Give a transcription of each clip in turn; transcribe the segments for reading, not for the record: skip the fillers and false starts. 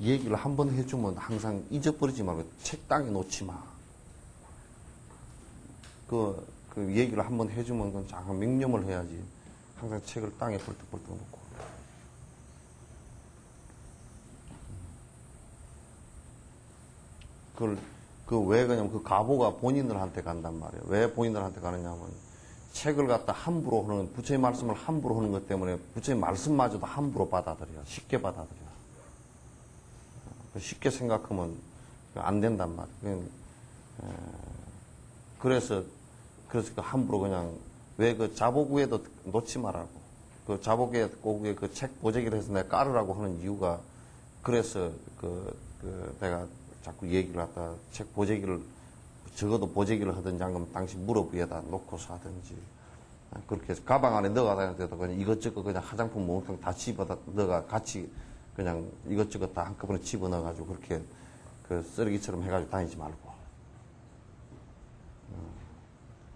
얘기를 한 번 해주면 항상 잊어버리지 말고 책 땅에 놓지 마. 그 얘기를 한 번 해주면 그건 잠깐 맹념을 해야지. 항상 책을 땅에 벌떡벌떡 놓고. 왜 그러냐면 그 가보가 본인들한테 간단 말이에요. 왜 본인들한테 가느냐면 책을 갖다 함부로 하는, 부처의 말씀을 함부로 하는 것 때문에 부처의 말씀마저도 함부로 받아들여. 쉽게 받아들여. 쉽게 생각하면 안 된단 말이에요. 그래서 함부로 그냥, 왜 그 자보구에도 놓지 말라고. 그 자보구에 그 책 보재기를 해서 내가 깔으라고 하는 이유가, 그래서 내가 자꾸 얘기를 하다 책 보재기를, 적어도 보재기를 하든지 아니면 당신 무릎 위에다 놓고서 하든지, 그렇게 해서 가방 안에 넣어가 다닐 때도 그냥 이것저것 그냥 화장품 몽땅 다 집어다 넣어가 같이 그냥 이것저것 다 한꺼번에 집어넣어가지고 그렇게 그 쓰레기처럼 해가지고 다니지 말고.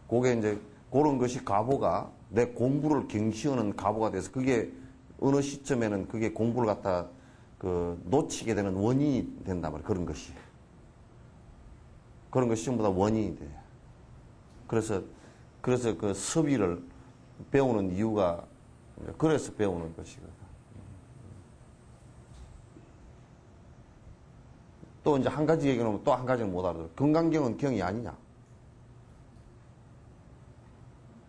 그게 이제 그런 것이 가보가 내 공부를 경시하는 가보가 돼서 그게 어느 시점에는 그게 공부를 갖다 놓치게 되는 원인이 된단 말이에요. 그런 것이. 그런 것이 전부 다 원인이 돼. 그래서 그 섭의를 배우는 이유가, 그래서 배우는 것이거든. 또 이제 한 가지 얘기를 하면 또 한 가지는 못 알아들어. 금강경은 경이 아니냐?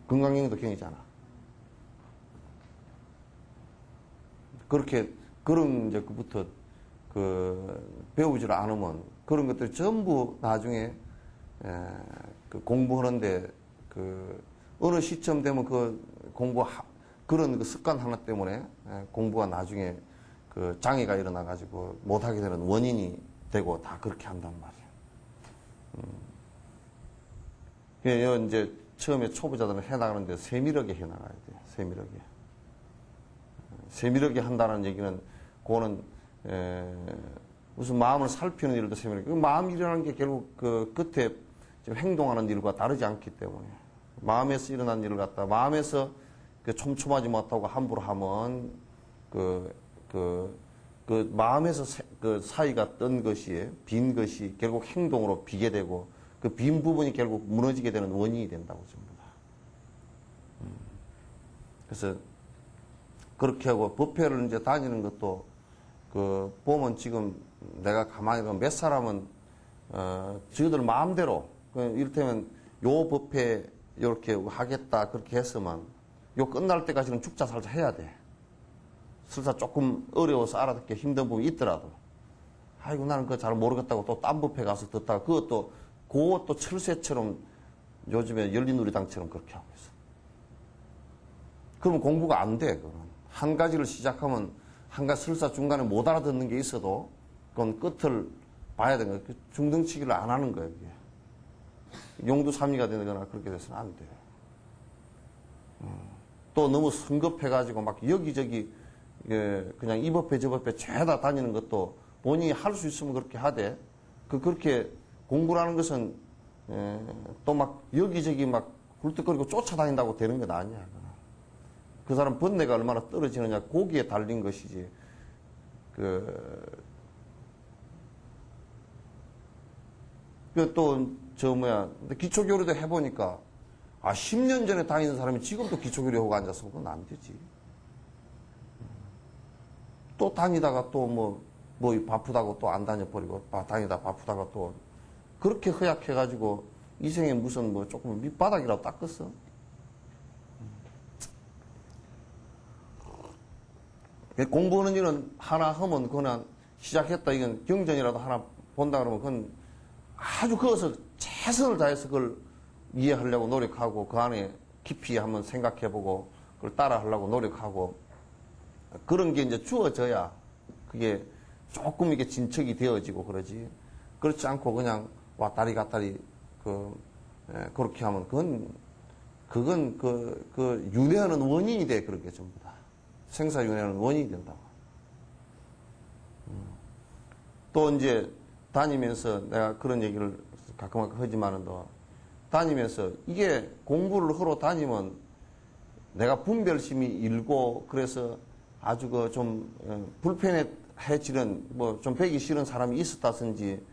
금강경도 경이잖아. 그런 이제 그부터 배우지를 않으면 그런 것들이 전부 나중에 공부하는데 어느 시점 되면 그런 습관 하나 때문에 공부가 나중에 장애가 일어나가지고 못하게 되는 원인이 되고 다 그렇게 한단 말이에요. 이제 처음에 초보자들은 해나가는데 세밀하게 해나가야 돼요. 세밀하게 한다는 얘기는 그거는 무슨 마음을 살피는 일도 세밀하게. 마음이라는 게 결국 그 끝에 행동하는 일과 다르지 않기 때문에 마음에서 일어난 일을 갖다 마음에서 촘촘하지 못하고 함부로 하면 마음에서 사이가 뜬 것이 빈 것이 결국 행동으로 비게 되고 그 빈 부분이 결국 무너지게 되는 원인이 된다고 전부 다. 그래서 그렇게 하고 법회를 이제 다니는 것도 보면 지금 내가 가만히 보면 몇 사람은 저희들 마음대로 이를테면 요 법회 이렇게 하겠다 그렇게 했으면 요 끝날 때까지는 죽자 살자 해야 돼. 설사 조금 어려워서 알아듣기 힘든 부분이 있더라도 아이고 나는 그거 잘 모르겠다고 또 딴 법회 가서 듣다가 그것도 철새처럼 요즘에 열린우리당처럼 그렇게 하고 있어. 그러면 공부가 안 돼. 그건 한 가지를 시작하면 한 가지 설사 중간에 못 알아듣는 게 있어도 그건 끝을 봐야 되는 거예요. 중등치기를 안 하는 거예요. 이게. 용두삼이가 되거나 그렇게 돼서는 안 돼요. 또 너무 성급해가지고 막 여기저기 그냥 이 법회 저 법회 죄다 다니는 것도 본인이 할 수 있으면 그렇게 하되 그렇게 공부라는 것은 또 막 여기저기 막 굴뚝거리고 쫓아다닌다고 되는 건 아니야. 그 사람 번뇌가 얼마나 떨어지느냐 거기에 달린 것이지. 기초교류도 해보니까 10년 전에 다니는 사람이 지금도 기초교류 하고 앉아서 그건 안 되지. 또 다니다가 또 뭐 바쁘다고 또 안 다녀버리고 다니다 바쁘다가 또 그렇게 허약해가지고 이 생에 무슨 조금 밑바닥이라도 닦았어. 공부하는 일은 하나 하면 그냥 시작했다 이건 경전이라도 하나 본다 그러면 그건 아주 그것을 최선을 다해서 그걸 이해하려고 노력하고 그 안에 깊이 한번 생각해보고 그걸 따라하려고 노력하고 그런 게 이제 주어져야 그게 조금 이게 진척이 되어지고 그러지. 그렇지 않고 그냥 왔다리 갔다리 그렇게 하면 그건 윤회하는 원인이 돼. 그렇게 전부 다 생사윤회하는 원인이 된다고. 또 이제 다니면서 내가 그런 얘기를 가끔 하지만은 또 다니면서 이게 공부를 하러 다니면 내가 분별심이 일고 그래서 아주 좀 해지는 뭐 좀 배기 싫은 사람이 있었다든지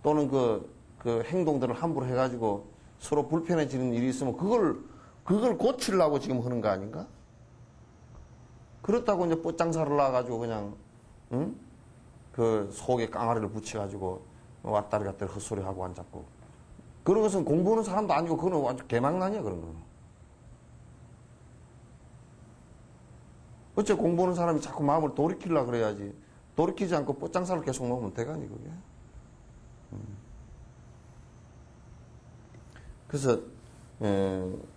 또는 그 행동들을 함부로 해가지고 서로 불편해지는 일이 있으면 그걸 고치려고 지금 하는 거 아닌가? 그렇다고 이제 뻗장사를 놔가지고 그냥 응? 그 속에 깡아리를 붙여가지고 왔다리 갔다리 헛소리하고 앉았고 그런 것은 공부하는 사람도 아니고 그건 완전 개망난이야 그런 거는. 어째 공부하는 사람이 자꾸 마음을 돌이키려고 그래야지. 돌이키지 않고 뻗장사를 계속 놓으면 되가니 그게. 그래서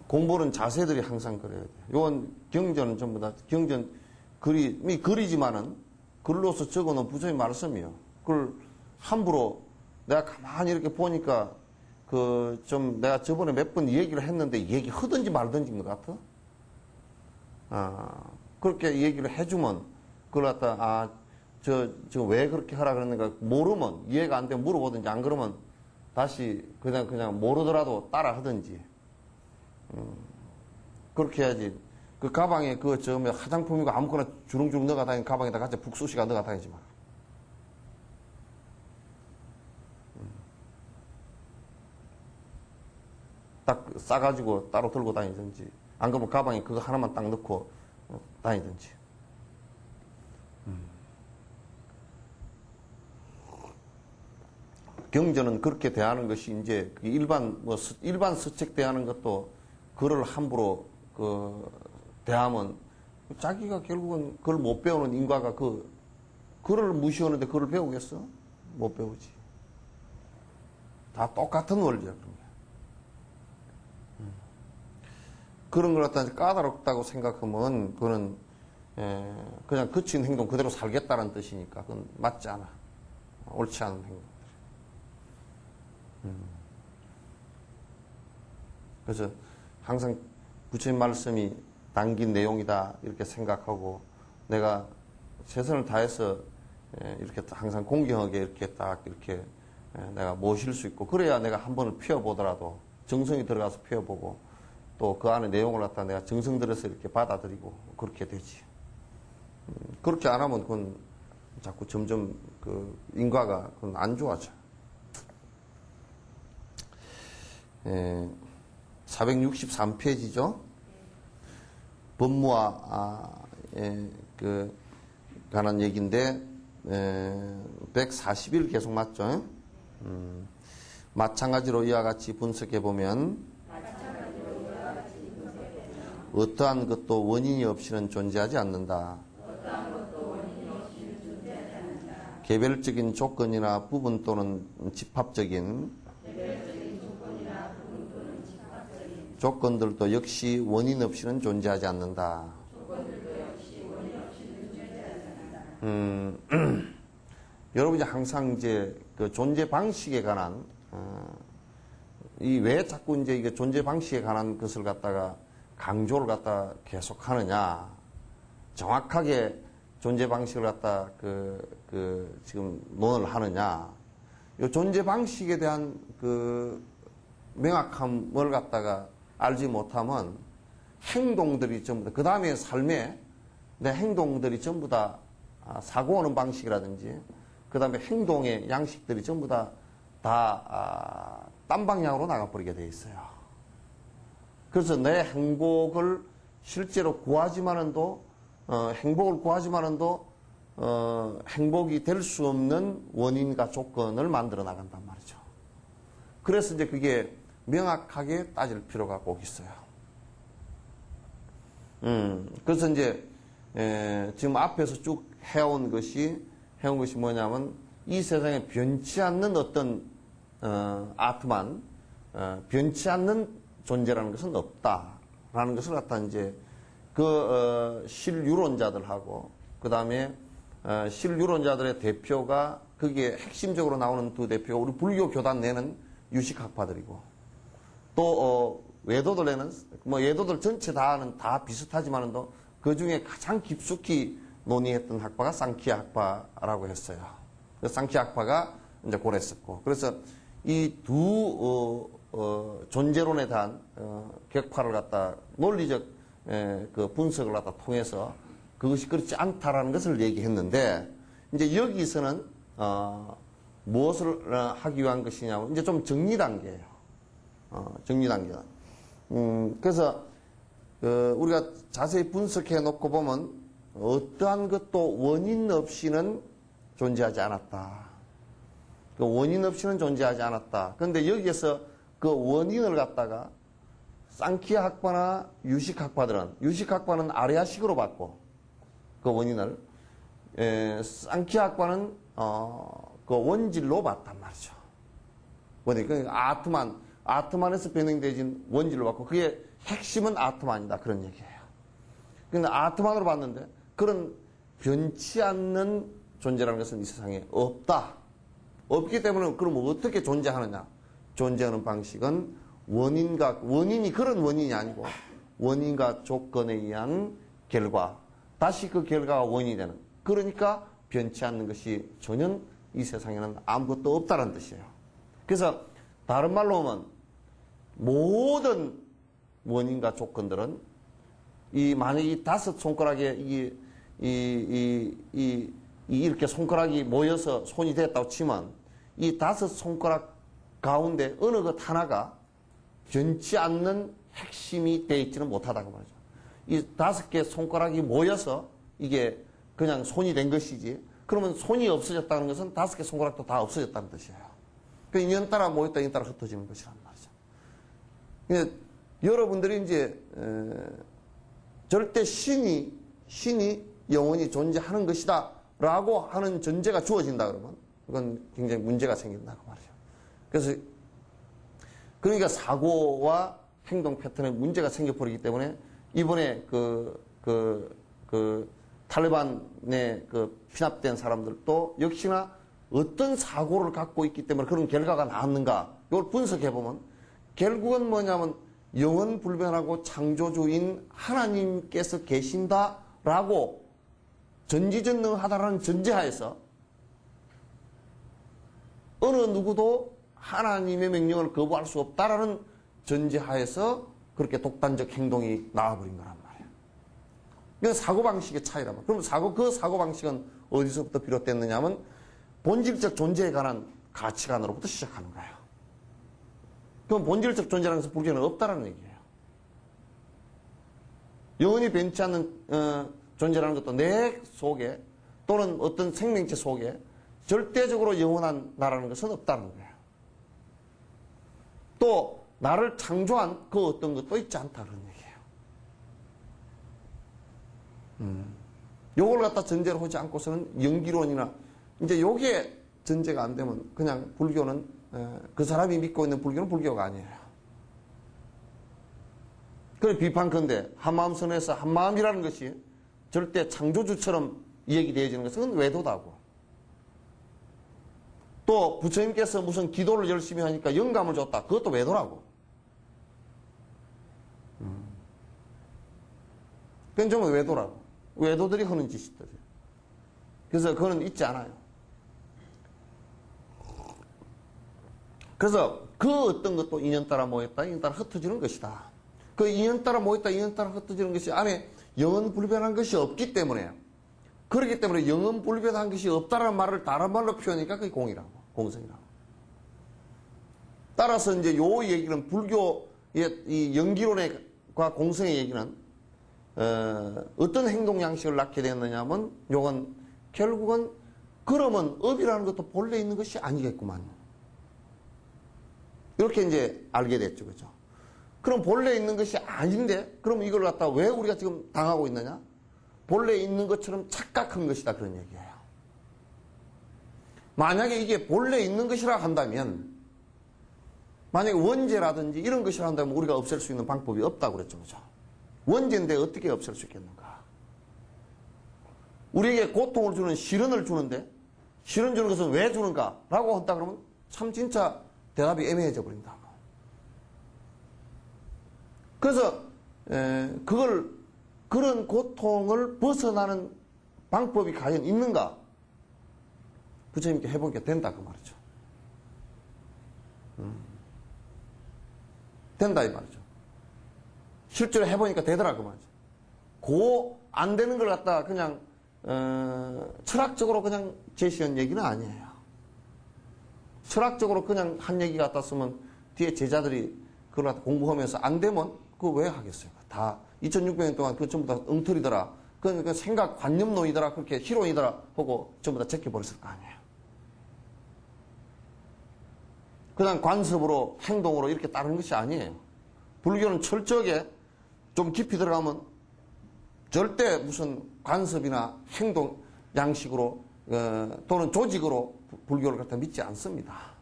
공부는 자세들이 항상 그래야 돼. 요건 경전은 전부 다 경전 글이지만은 글로서 적어놓은 부처의 말씀이요. 그걸 함부로 내가 가만히 이렇게 보니까 좀 내가 저번에 몇 번 얘기를 했는데 얘기 하든지 말든지인 것 같아. 그렇게 얘기를 해주면 그걸 갖다 저 왜 그렇게 하라 그랬는가 모르면 이해가 안 되면 물어보든지 안 그러면 다시 그냥 모르더라도 따라 하든지 그렇게 해야지. 그 가방에 화장품이고 아무거나 주렁주렁 넣어가 다니는 가방에다 같이 북수시가 넣어가 다니지 마. 딱 싸가지고 따로 들고 다니든지 안 그러면 가방에 그거 하나만 딱 넣고 다니든지. 경전은 그렇게 대하는 것이 이제 일반 서책 대하는 것도 글을 함부로 대하면 자기가 결국은 그걸 못 배우는 인과가 글을 무시하는데 글을 배우겠어? 못 배우지. 다 똑같은 원리야, 그런 게. 그런 걸 갖다 까다롭다고 생각하면 그거는 그냥 거친 행동 그대로 살겠다는 뜻이니까 그건 맞지 않아. 옳지 않은 행동. 그래서 항상 부처님 말씀이 담긴 내용이다 이렇게 생각하고 내가 최선을 다해서 이렇게 항상 공경하게 이렇게 딱 이렇게 내가 모실 수 있고 그래야 내가 한 번을 피워보더라도 정성이 들어가서 피워보고 또 그 안에 내용을 갖다 내가 정성 들여서 이렇게 받아들이고 그렇게 되지. 그렇게 안 하면 그건 자꾸 점점 인과가 그건 안 좋아져. 463페이지죠. 법무와 관한 얘기인데 140일 계속 맞죠? 마찬가지로 이와 같이 분석해 보면 어떠한 것도 원인이 없이는 존재하지 않는다. 개별적인 조건이나 부분 또는 집합적인 조건들도 역시 원인 없이는 존재하지 않는다. 여러분이 항상 이제 그 존재 방식에 관한 이 왜 자꾸 이제 이게 존재 방식에 관한 것을 갖다가 강조를 갖다 계속 하느냐. 정확하게 존재 방식을 갖다 지금 논을 하느냐. 이 존재 방식에 대한 명확함을 갖다가 알지 못하면 행동들이 전부 다, 그 다음에 삶에 내 행동들이 전부 다 사고하는 방식이라든지, 그 다음에 행동의 양식들이 전부 다 딴 방향으로 나가버리게 돼 있어요. 그래서 내 행복을 실제로 구하지만은도, 행복을 구하지만은도, 행복이 될 수 없는 원인과 조건을 만들어 나간단 말이죠. 그래서 이제 그게 명확하게 따질 필요가 꼭 있어요. 그래서 이제, 지금 앞에서 쭉 해온 것이 뭐냐면, 이 세상에 변치 않는 어떤, 아트만, 변치 않는 존재라는 것은 없다라는 것을 갖다 이제, 실유론자들하고, 그 다음에, 실유론자들의 대표가, 거기에 핵심적으로 나오는 두 대표가 우리 불교 교단 내는 유식학파들이고, 또 외도들 내는 외도들 전체 다는 다 비슷하지만도 그 중에 가장 깊숙이 논의했던 학파가 쌍키아 학파라고 했어요. 그 쌍키아 학파가 이제 고랬었고, 그래서 이 두 존재론에 대한 격파를 갖다 논리적 그 분석을 갖다 통해서 그것이 그렇지 않다라는 것을 얘기했는데, 이제 여기서는 무엇을 하기 위한 것이냐면 이제 좀 정리 단계예요. 정리 단계가. 그래서 우리가 자세히 분석해 놓고 보면 어떠한 것도 원인 없이는 존재하지 않았다. 그 원인 없이는 존재하지 않았다. 그런데 여기에서 그 원인을 갖다가 쌍키아 학파나 유식 학파들은, 유식 학파는 아레아식으로 봤고 그 원인을, 쌍키아 학파는 그 원질로 봤단 말이죠. 원인, 그러니까 아트만에서 변형되어진 원질로 봤고 그게 핵심은 아트만이다, 그런 얘기예요. 근데 아트만으로 봤는데 그런 변치 않는 존재라는 것은 이 세상에 없다. 없기 때문에 그럼 어떻게 존재하느냐? 존재하는 방식은 원인이 그런 원인이 아니고 원인과 조건에 의한 결과, 다시 그 결과가 원인이 되는, 그러니까 변치 않는 것이 전혀 이 세상에는 아무것도 없다는 뜻이에요. 그래서 다른 말로 하면 모든 원인과 조건들은 만약 이 다섯 손가락에 이렇게 손가락이 모여서 손이 됐다고 치면 이 다섯 손가락 가운데 어느 것 하나가 변치 않는 핵심이 되어 있지는 못하다고 말이죠. 이 다섯 개 손가락이 모여서 이게 그냥 손이 된 것이지, 그러면 손이 없어졌다는 것은 다섯 개 손가락도 다 없어졌다는 뜻이에요. 그 인연 따라 모였다 인연 따라 흩어지는 것이란 말이죠. 근데 여러분들이 이제 절대 신이 영원히 존재하는 것이다 라고 하는 전제가 주어진다 그러면 그건 굉장히 문제가 생긴다고 말이죠. 그래서 그러니까 사고와 행동 패턴에 문제가 생겨버리기 때문에 이번에 탈레반에 피납된 사람들도 역시나 어떤 사고를 갖고 있기 때문에 그런 결과가 나왔는가, 이걸 분석해보면 결국은 뭐냐면 영원 불변하고 창조주인 하나님께서 계신다라고 전지전능하다라는 전제하에서 어느 누구도 하나님의 명령을 거부할 수 없다라는 전제하에서 그렇게 독단적 행동이 나와버린 거란 말이에요. 이건 사고방식의 차이란 말이에요. 그럼 그 사고방식은 어디서부터 비롯됐느냐 하면 본질적 존재에 관한 가치관으로부터 시작하는 거예요. 그럼 본질적 존재라는 것은 불교는 없다라는 얘기예요. 영원히 변치 않는 존재라는 것도 내 속에 또는 어떤 생명체 속에 절대적으로 영원한 나라는 것은 없다는 거예요. 또 나를 창조한 그 어떤 것도 있지 않다는 얘기예요. 요걸 갖다 전제로 하지 않고서는 연기론이나 이제 요게 전제가 안 되면 그냥 불교는 그 사람이 믿고 있는 불교는 불교가 아니에요. 그래 비판컨대 한마음선에서 한마음이라는 것이 절대 창조주처럼 이야기되어지는 것은 외도다고. 또 부처님께서 무슨 기도를 열심히 하니까 영감을 줬다. 그것도 외도라고. 그건 정말 외도라고. 외도들이 하는 짓이더래요. 그래서 그거는 있지 않아요. 그래서 그 어떤 것도 인연 따라 모였다, 인연 따라 흩어지는 것이다. 그 인연 따라 모였다, 인연 따라 흩어지는 것이 안에 영원 불변한 것이 없기 때문에, 그렇기 때문에 영원 불변한 것이 없다라는 말을 다른 말로 표현하니까 그게 공이라고, 공성이라고. 따라서 이제 요 얘기는 불교의 이 연기론과 공성의 얘기는 어떤 행동 양식을 낳게 되었느냐 하면 요건 결국은 그러면 업이라는 것도 본래 있는 것이 아니겠구만. 이렇게 이제 알게 됐죠. 그죠? 그럼 본래 있는 것이 아닌데, 그럼 이걸 갖다 왜 우리가 지금 당하고 있느냐? 본래 있는 것처럼 착각한 것이다. 그런 얘기예요. 만약에 이게 본래 있는 것이라 한다면, 만약에 원죄라든지 이런 것이라 한다면 우리가 없앨 수 있는 방법이 없다고 그랬죠. 그죠? 원죄인데 어떻게 없앨 수 있겠는가? 우리에게 고통을 주는 실현을 주는데, 실현 주는 것은 왜 주는가? 라고 한다 그러면 참 진짜 대답이 애매해져 버린다고. 그래서 그런 고통을 벗어나는 방법이 과연 있는가? 부처님께 해보니까 된다 그 말이죠. 된다 이 말이죠. 실제로 해보니까 되더라 그 말이죠. 안 되는 걸 갖다가 그냥 철학적으로 그냥 제시한 얘기는 아니에요. 철학적으로 그냥 한 얘기 같았으면 뒤에 제자들이 그걸 갖다 공부하면서 안 되면 그거 왜 하겠어요? 다 2600년 동안 그 전부 다 엉터리더라. 그러니까 생각 관념론이더라. 그렇게 희론이더라 하고 전부 다 제껴버렸을 거 아니에요. 그냥 관습으로 행동으로 이렇게 따르는 것이 아니에요. 불교는 철저하게 좀 깊이 들어가면 절대 무슨 관습이나 행동 양식으로 또는 조직으로 불교를 갖다 믿지 않습니다.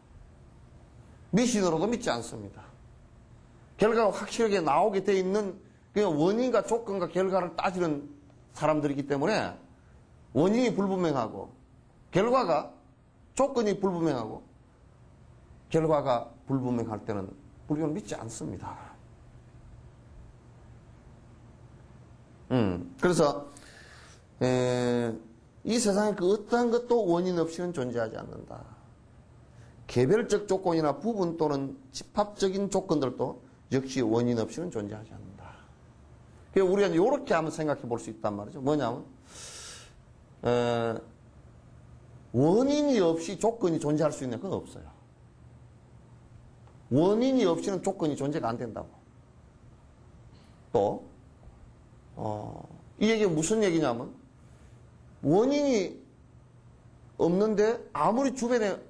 미신으로도 믿지 않습니다. 결과가 확실하게 나오게 돼 있는 원인과 조건과 결과를 따지는 사람들이기 때문에 원인이 불분명하고 결과가 조건이 불분명하고 결과가 불분명할 때는 불교는 믿지 않습니다. 그래서 이 세상에 그 어떠한 것도 원인 없이는 존재하지 않는다. 개별적 조건이나 부분 또는 집합적인 조건들도 역시 원인 없이는 존재하지 않는다. 그래서 우리가 이렇게 한번 생각해 볼 수 있단 말이죠. 뭐냐면 원인이 없이 조건이 존재할 수 있는 건 없어요. 원인이 없이는 조건이 존재가 안 된다고. 또 이 얘기가 무슨 얘기냐면 원인이 없는데 아무리 주변에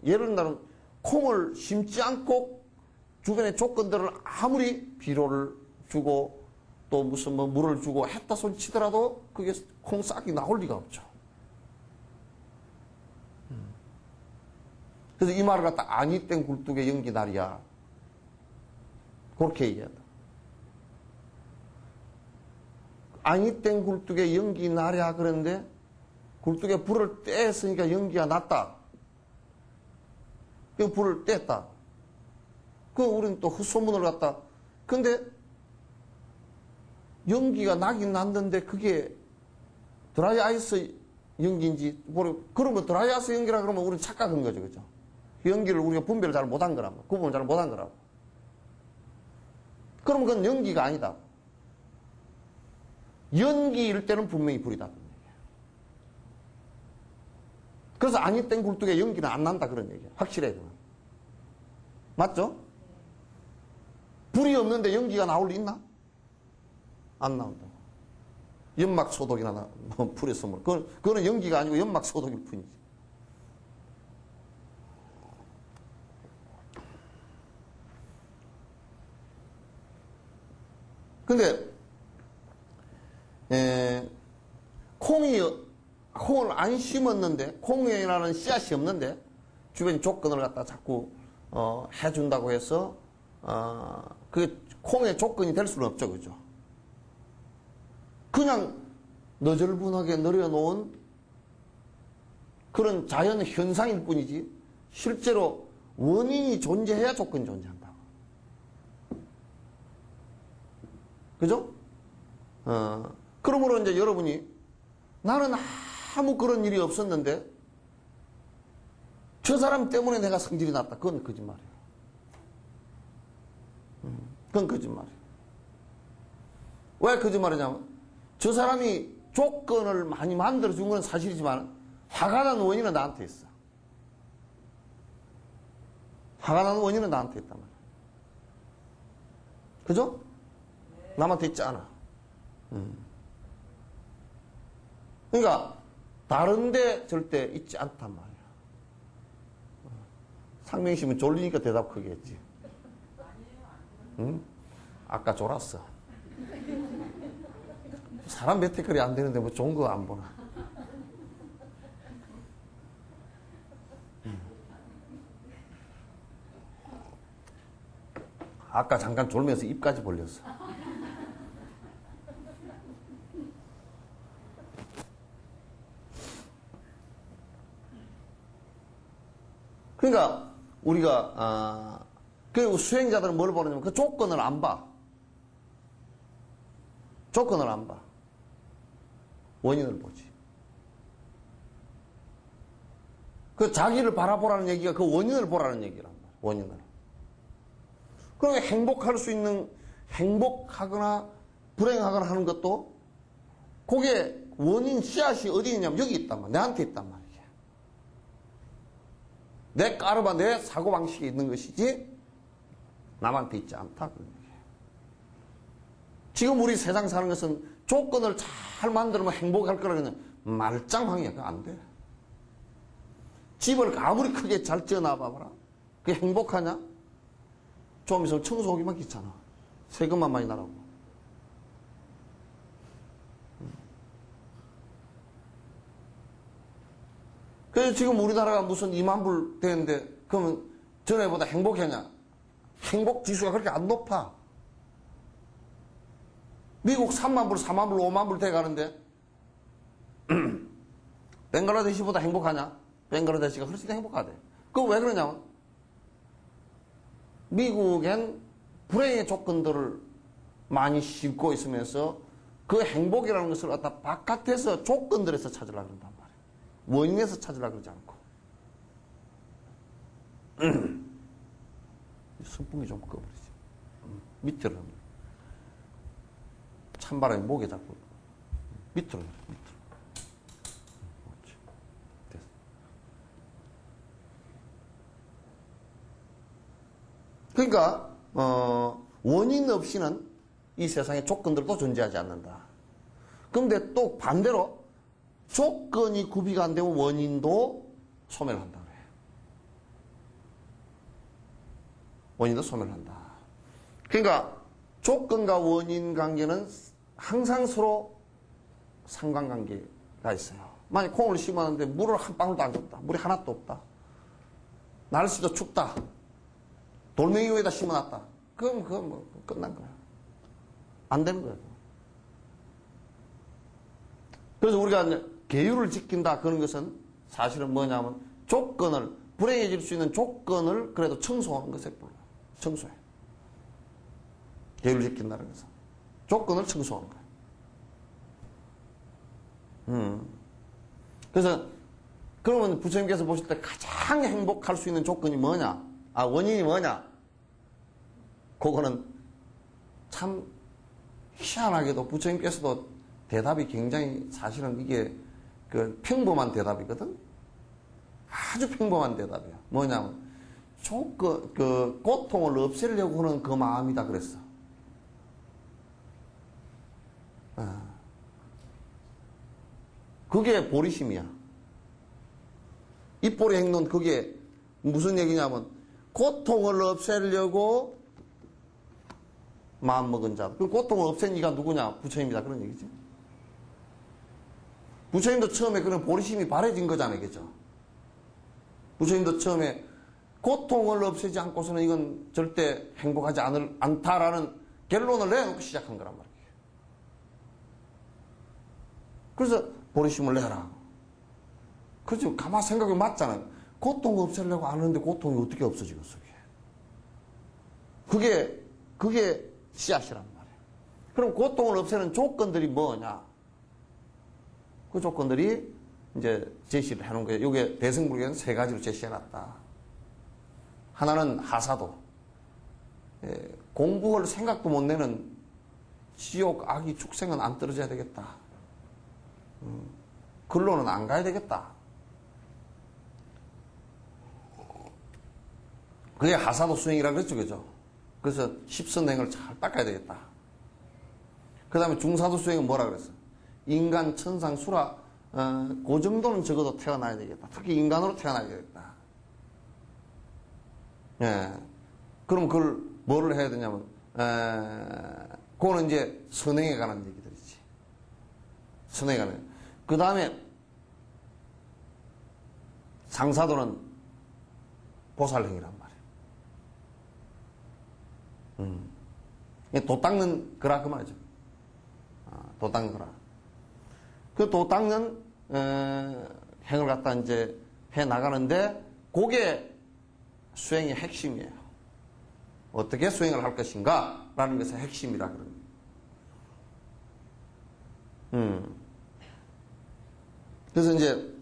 예를 들면 콩을 심지 않고 주변의 조건들을 아무리 비료를 주고 또 무슨 뭐 물을 주고 했다 소리 치더라도 그게 콩 싹이 나올 리가 없죠. 그래서 이 말을 갖다 아니 땡 굴뚝의 연기날이야. 그렇게 얘기한다. 아니 땡 굴뚝의 연기날이야 그런데 굴뚝에 불을 떼었으니까 연기가 났다. 그 불을 뗐다. 그 우리는 또 헛소문을 갖다. 근데 연기가 나긴 났는데 그게 드라이 아이스 연기인지 그러면 드라이 아이스 연기라 그러면 우리는 착각한 거죠, 그죠? 그 연기를 우리가 분별을 잘 못한 거라고, 구분을 잘 못한 거라고. 그러면 그건 연기가 아니다. 연기일 때는 분명히 불이다. 그래서 아니 땡 굴뚝에 연기는 안 난다 그런 얘기예요. 확실해요. 맞죠? 불이 없는데 연기가 나올 리 있나? 안 나온다. 연막 소독이나 불의 선물. 그거는 연기가 아니고 연막 소독일 뿐이지. 근데 콩을 안 심었는데 콩이라는 씨앗이 없는데 주변 조건을 갖다 자꾸 해준다고 해서 그게 콩의 조건이 될 수는 없죠, 그죠? 그냥 너절분하게 늘여놓은 그런 자연 현상일 뿐이지 실제로 원인이 존재해야 조건이 존재한다고. 그죠? 그러므로 이제 여러분이 나는 아무 그런 일이 없었는데 저 사람 때문에 내가 성질이 났다. 그건 거짓말이에요. 그건 거짓말이에요. 왜 거짓말이냐면 저 사람이 조건을 많이 만들어준 건 사실이지만 화가 나는 원인은 나한테 있어. 화가 나는 원인은 나한테 있단 말이야. 그죠? 남한테 있지 않아. 그러니까 다른데 절대 있지 않단 말이야. 상명심은 졸리니까 대답 크게 했지. 응? 아까 졸았어. 사람 몇 태클이 안 되는데 뭐 좋은 거 안 보나. 아까 잠깐 졸면서 입까지 벌렸어. 그러니까 우리가 그 수행자들은 뭘 보느냐면 그 조건을 안 봐. 조건을 안 봐. 원인을 보지. 그 자기를 바라보라는 얘기가 그 원인을 보라는 얘기란 말이야. 원인을. 그러면 행복할 수 있는 행복하거나 불행하거나 하는 것도 그게 원인 씨앗이 어디 있냐면 여기 있단 말이야. 내한테 있단 말이야. 내 까르바, 내 사고방식에 있는 것이지 남한테 있지 않다. 그런 얘기예요. 지금 우리 세상 사는 것은 조건을 잘 만들면 행복할 거라 그냥 말짱방이야. 그거 안 돼. 집을 아무리 크게 잘 지어놔봐라. 그게 행복하냐? 좀 있으면 청소하기만 귀찮아. 세금만 많이 나라고. 그래서 지금 우리나라가 무슨 2만 불 되는데, 그러면 전에보다 행복했냐? 행복 지수가 그렇게 안 높아. 미국 3만 불, 4만 불, 5만 불 돼 가는데, 벵글라데시보다 행복하냐? 벵글라데시가 훨씬 더 행복하대. 그거 왜 그러냐면, 미국엔 불행의 조건들을 많이 싣고 있으면서 그 행복이라는 것을 갖다 바깥에서 조건들에서 찾으려고 그런단 말이에요. 원인에서 찾으려고 그러지 않고. 선풍기 좀 꺼버리지. 밑으로 합니다. 찬바람이 목에 자꾸 밑으로 해요. 밑으로. 됐어. 그러니까 원인 없이는 이 세상에 조건들도 존재하지 않는다. 그런데 또 반대로 조건이 구비가 안 되면 원인도 소멸한다 그래요. 원인도 소멸한다. 그러니까 조건과 원인 관계는 항상 서로 상관관계가 있어요. 만약 콩을 심었는데 물을 한 방울도 안 줬다. 물이 하나도 없다. 날씨도 춥다. 돌멩이 위에다 심어놨다. 그럼 그건 뭐 끝난 거야. 안 되는 거예요. 그래서 우리가 계율을 지킨다 그런 것은 사실은 뭐냐면 조건을, 불행해질 수 있는 조건을 그래도 청소하는 것에 불러요. 청소해. 계율을 지킨다는 것은 조건을 청소하는 거예요. 그래서 그러면 부처님께서 보실 때 가장 행복할 수 있는 조건이 뭐냐? 원인이 뭐냐? 그거는 참 희한하게도 부처님께서도 대답이 굉장히 사실은 이게 그 평범한 대답이거든? 아주 평범한 대답이야. 뭐냐면, 그 고통을 없애려고 하는 그 마음이다 그랬어. 그게 보리심이야. 입보리 행론 그게 무슨 얘기냐면, 고통을 없애려고 마음먹은 자. 그 고통을 없앤 이가 누구냐? 부처님이다. 그런 얘기지. 부처님도 처음에 그런 보리심이 바래진 거잖아요. 그죠? 부처님도 처음에 고통을 없애지 않고서는 이건 절대 행복하지 않다라는 결론을 내놓고 시작한 거란 말이에요. 그래서 보리심을 내라. 그렇죠. 가만 생각해 맞잖아요. 고통 없애려고 안 하는데 고통이 어떻게 없어지겠어, 그게 씨앗이란 말이에요. 그럼 고통을 없애는 조건들이 뭐냐? 그 조건들이 이제 제시를 해놓은 거예요. 이게 대승불교는 세 가지로 제시해놨다. 하나는 하사도. 공부할 생각도 못 내는 지옥, 악이, 축생은 안 떨어져야 되겠다. 근로는 안 가야 되겠다. 그게 하사도 수행이라고 그랬죠, 그죠? 그래서 십선행을 잘 닦아야 되겠다. 그 다음에 중사도 수행은 뭐라 그랬어? 인간, 천상, 수라, 그 정도는 적어도 태어나야 되겠다. 특히 인간으로 태어나야 되겠다. 예. 그럼 그걸 뭐를 해야 되냐면, 그거는 이제 선행에 관한 얘기들이지. 선행에 관한. 그 다음에 상사도는 보살행이란 말이에요. 도 닦는 거라 그 말이죠. 도 닦는 거라. 그 도 닦는 행을 갖다 이제 해 나가는데 그게 수행의 핵심이에요. 어떻게 수행을 할 것인가라는 것의 핵심이라 그럽니다. 그래서 이제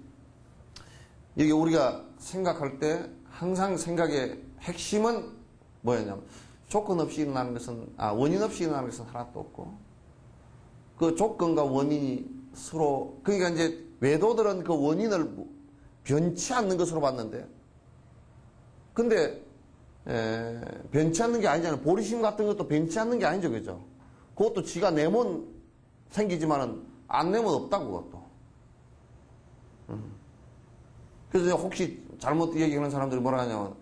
여기 우리가 생각할 때 항상 생각의 핵심은 뭐였냐면 조건 없이 일어나는 것은 원인 없이 일어나는 것은 하나도 없고 그 조건과 원인이 것으로, 그러니까 이제 외도들은 그 원인을 변치 않는 것으로 봤는데, 근데 변치 않는 게 아니잖아요. 보리심 같은 것도 변치 않는 게 아니죠, 그죠? 그것도 지가 내면 생기지만은 안 내면 없다고, 그것도. 그래서 혹시 잘못 얘기하는 사람들이 뭐라 하냐면,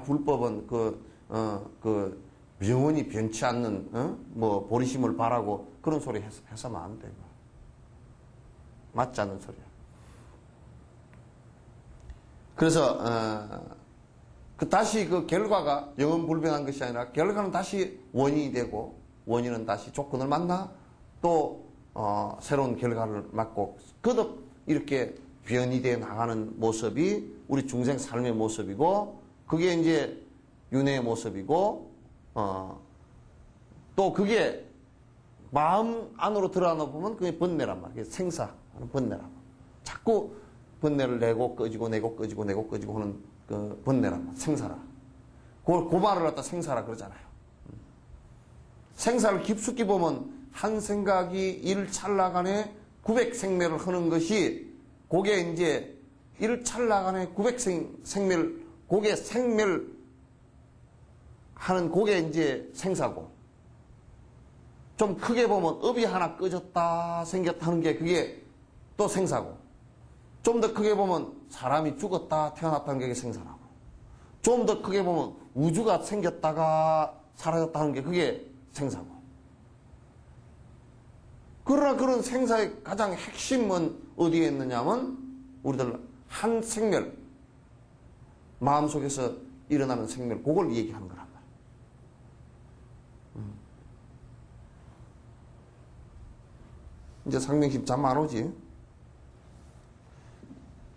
불법은 영원히 변치 않는, 뭐, 보리심을 바라고 그런 소리 해서는 안 돼. 맞지 않는 소리야. 그래서, 다시 그 결과가 영원 불변한 것이 아니라 결과는 다시 원인이 되고 원인은 다시 조건을 만나 또, 새로운 결과를 맞고 거듭 이렇게 변이 돼 나가는 모습이 우리 중생 삶의 모습이고 그게 이제 윤회의 모습이고 또 그게 마음 안으로 들어가나 보면 그게 번뇌란 말이에요. 생사하는 번뇌란 말. 자꾸 번뇌를 내고 꺼지고 내고 꺼지고 내고 꺼지고 하는 그 번뇌란 말. 생사라. 그 말을 갖다 생사라 그러잖아요. 생사를 깊숙이 보면 한 생각이 일찰나간에 900생매를 하는 것이 그게 이제 일찰나간에 900생매를 그게 생매를 하는 그게 이제 생사고 좀 크게 보면 업이 하나 꺼졌다 생겼다 하는 게 그게 또 생사고 좀 더 크게 보면 사람이 죽었다 태어났다는 게 생사라고 좀 더 크게 보면 우주가 생겼다가 사라졌다는 게 그게 생사고 그러나 그런 생사의 가장 핵심은 어디에 있느냐면 우리들 한 생멸 마음속에서 일어나는 생멸 그걸 얘기하는 거란 말이에요. 이제 상명심 잠 안 오지?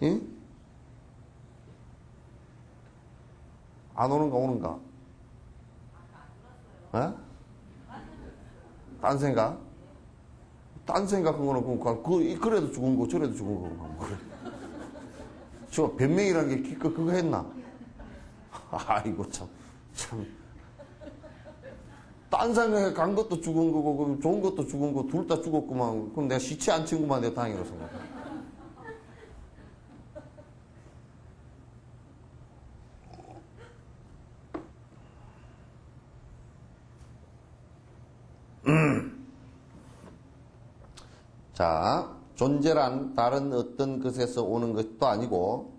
응? 안 오는가 오는가? 에? 딴 생각? 딴 생각한 거는 그래도 죽은 거 저래도 죽은 거고 그래. 저 변명이라는 게 기껏 그거 했나? 아이고 참. 딴 생각에 간 것도 죽은 거고 좋은 것도 죽은 거 둘 다 죽었구만. 그럼 내가 시체 안 친구만 내가 다행이라고 생각해. 자, 존재란 다른 어떤 것에서 오는 것도 아니고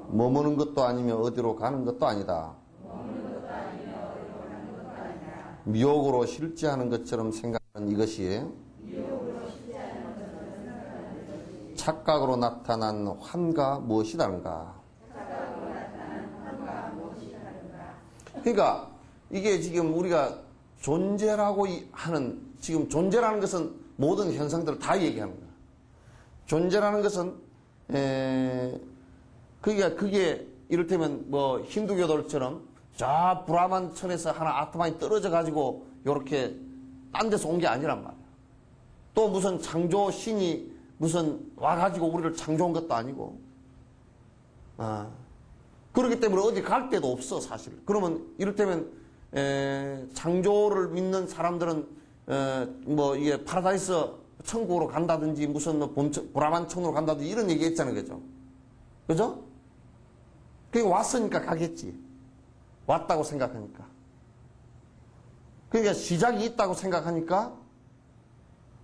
머무는 것도 아니며 어디로 가는 것도 아니다. 미혹으로 실제하는 것처럼 생각하는 이것이 착각으로 나타난 환가 무엇이 다른가? 그러니까 이게 지금 우리가 존재라고 하는 지금 존재라는 것은 모든 현상들을 다 얘기하는 거야. 존재라는 것은 그게 이를테면 뭐 힌두교들처럼 저 브라만 천에서 하나 아트만이 떨어져 가지고 요렇게 딴 데서 온 게 아니란 말이야. 또 무슨 창조 신이 무슨 와가지고 우리를 창조한 것도 아니고. 그렇기 때문에 어디 갈 데도 없어 사실. 그러면 이를테면 창조를 믿는 사람들은 뭐 이게 파라다이스 천국으로 간다든지 무슨 뭐 브라만 천으로 간다든지 이런 얘기 했잖아요, 그죠? 그죠? 그게 왔으니까 가겠지. 왔다고 생각하니까. 그러니까 시작이 있다고 생각하니까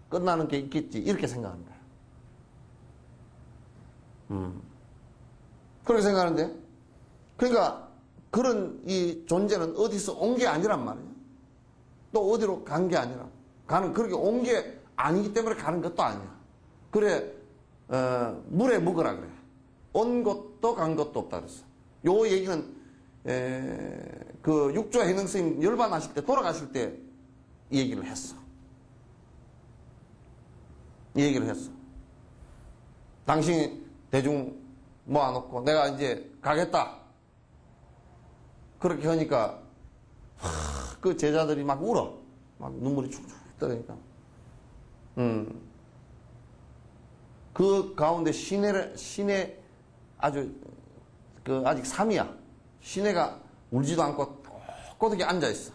끝나는 게 있겠지. 이렇게 생각하는 거야. 그렇게 생각하는데, 그러니까 그런 이 존재는 어디서 온 게 아니란 말이에요. 또 어디로 간 게 아니라. 그렇게 온 게 아니기 때문에 가는 것도 아니야. 그래, 물에 묵으라 그래. 온 것도 간 것도 없다 그랬어. 요 얘기는 그 육조 해능 스님 열반하실 때 돌아가실 때 이 얘기를 했어. 이 얘기를 했어. 당신이 대중 모아놓고 내가 이제 가겠다. 그렇게 하니까 그 제자들이 막 울어. 막 눈물이 축축 떨어지니까. 그 가운데 시내 아주 아직 3이야. 시내가 울지도 않고 꼿꼿하게 앉아있어.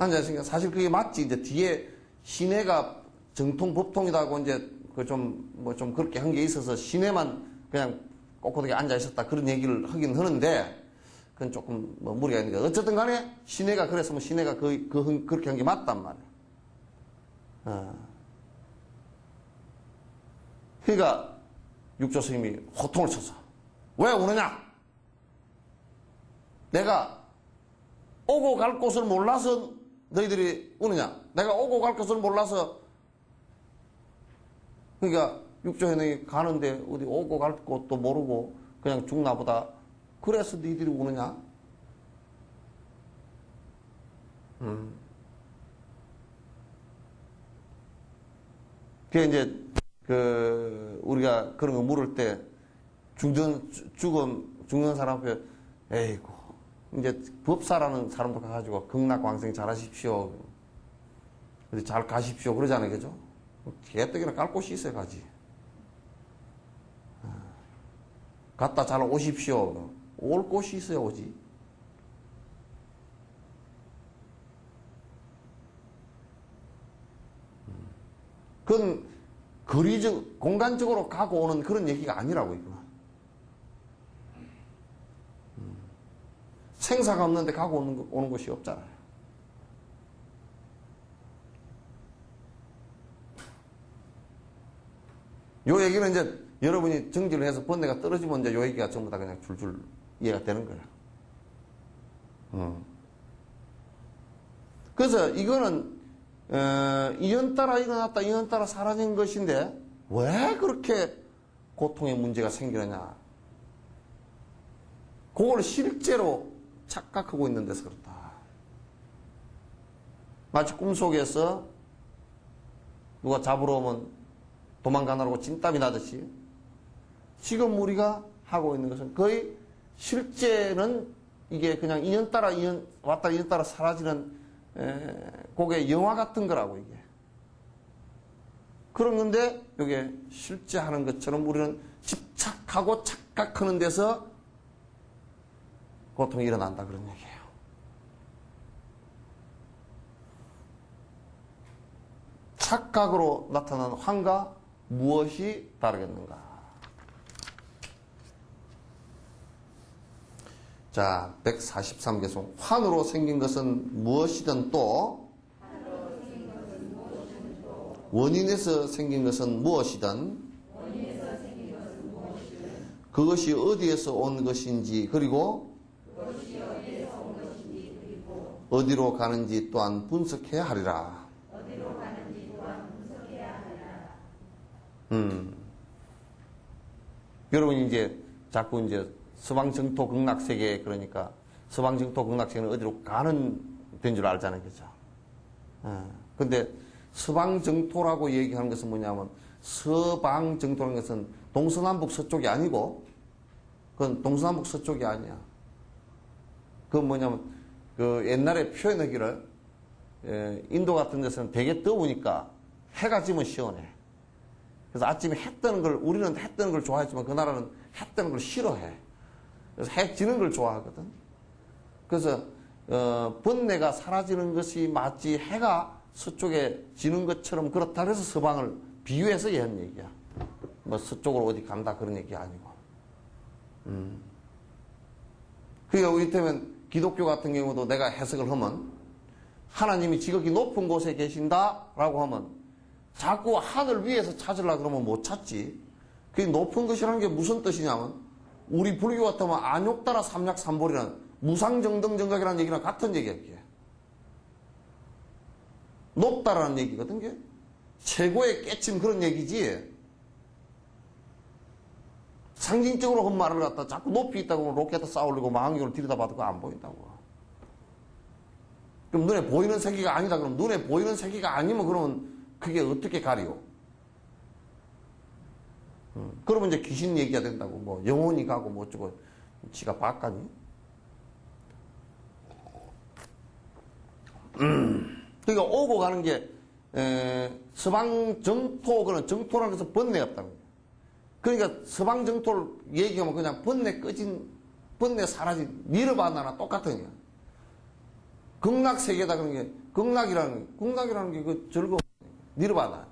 앉아 있으니까 사실 그게 맞지. 이제 뒤에 시내가 정통 법통이다고 이제 그 좀 그렇게 한 게 있어서 시내만 그냥 꼿꼿하게 앉아 있었다 그런 얘기를 하긴 하는데 그건 조금 뭐 무리가 있는데 어쨌든 간에 시내가 그랬으면 시내가 그렇게 한 게 맞단 말이야. 그러니까 육조 스님이 호통을 쳐서 왜 우느냐? 내가 오고 갈 곳을 몰라서 너희들이 우느냐? 내가 오고 갈 곳을 몰라서 그러니까 육조현행이 가는데 어디 오고 갈 곳도 모르고 그냥 죽나 보다. 그래서 너희들이 우느냐? 그게 이제 우리가 그런 거 물을 때 죽는 사람 앞에 에이구 이제 법사라는 사람도 가가지고 극락광생 잘하십시오. 어디 잘 가십시오 그러잖아요, 그죠? 개떡이나 깔 곳이 있어야 가지. 갔다 잘 오십시오. 올 곳이 있어야 오지. 그건 공간적으로 가고 오는 그런 얘기가 아니라고, 이거. 생사가 없는데 가고 오는 곳이 없잖아요. 요 얘기는 이제 여러분이 정지를 해서 번뇌가 떨어지면 이제 요 얘기가 전부 다 그냥 줄줄 이해가 되는 거야. 그래서 이거는 인연따라 일어났다 인연따라 사라진 것인데 왜 그렇게 고통의 문제가 생기느냐, 그걸 실제로 착각하고 있는 데서 그렇다. 마치 꿈속에서 누가 잡으러 오면 도망가느라고 진땀이 나듯이 지금 우리가 하고 있는 것은 거의 실제는 이게 그냥 인연 따라 인연 왔다 인연 따라 사라지는 그게 영화 같은 거라고, 이게. 그런 건데 이게 실제 하는 것처럼 우리는 집착하고 착각하는 데서 고통이 일어난다, 그런 얘기예요. 착각으로 나타난 환과 무엇이 다르겠는가? 자, 143개송. 환으로 생긴 것은 무엇이든 또 원인에서 생긴 것은 무엇이든 그것이 어디에서 온 것인지 그리고 어디로 가는지 또한 분석해야 하리라. 여러분이 이제 자꾸 이제 서방정토 극락세계, 그러니까 서방정토 극락세계는 어디로 가는 데인 줄 알잖아요, 그죠? 근데 서방정토라고 얘기하는 것은 뭐냐면 서방정토라는 것은 동서남북 서쪽이 아니고 그건 동서남북 서쪽이 아니야. 그건 뭐냐면 그 옛날에 표현하기를 인도 같은 데서는 되게 더우니까 해가 지면 시원해. 그래서 아침에 해 뜨는 걸, 우리는 해 뜨는 걸 좋아했지만 그 나라는 해 뜨는 걸 싫어해. 그래서 해 지는 걸 좋아하거든. 그래서 번뇌가 사라지는 것이 마치 해가 서쪽에 지는 것처럼 그렇다 그래서 서방을 비유해서 얘한 얘기야. 뭐 서쪽으로 어디 간다 그런 얘기 아니고. 그러니까 이를테면 기독교 같은 경우도 내가 해석을 하면 하나님이 지극히 높은 곳에 계신다라고 하면 자꾸 하늘 위에서 찾으려고 그러면 못 찾지. 그게 높은 것이라는 게 무슨 뜻이냐면 우리 불교 같으면 안욕따라 삼약삼볼이라는 무상정등정각이라는 얘기랑 같은 얘기야. 이게. 높다라는 얘기거든. 이게. 최고의 깨침 그런 얘기지. 상징적으로 한 말을 갖다 자꾸 높이 있다고 하면 로켓에 쌓으려고 망원경을 들여다봐도 그거 안 보인다고. 그럼 눈에 보이는 세계가 아니다. 그럼 눈에 보이는 세계가 아니면 그러면 그게 어떻게 가리오? 그러면 이제 귀신 얘기가 된다고. 뭐 영혼이 가고 뭐 어쩌고 지가 바까니? 그러니까 오고 가는 게 서방 정토, 그런 정토라는 것은 번뇌 없다는 거예요. 그러니까 서방 정토를 얘기하면 그냥 번뇌 꺼진, 번뇌 사라진 니르바나나 똑같은 거야. 극락세계다 그런 게 극락이라는 게 그 즐거움, 니르바나.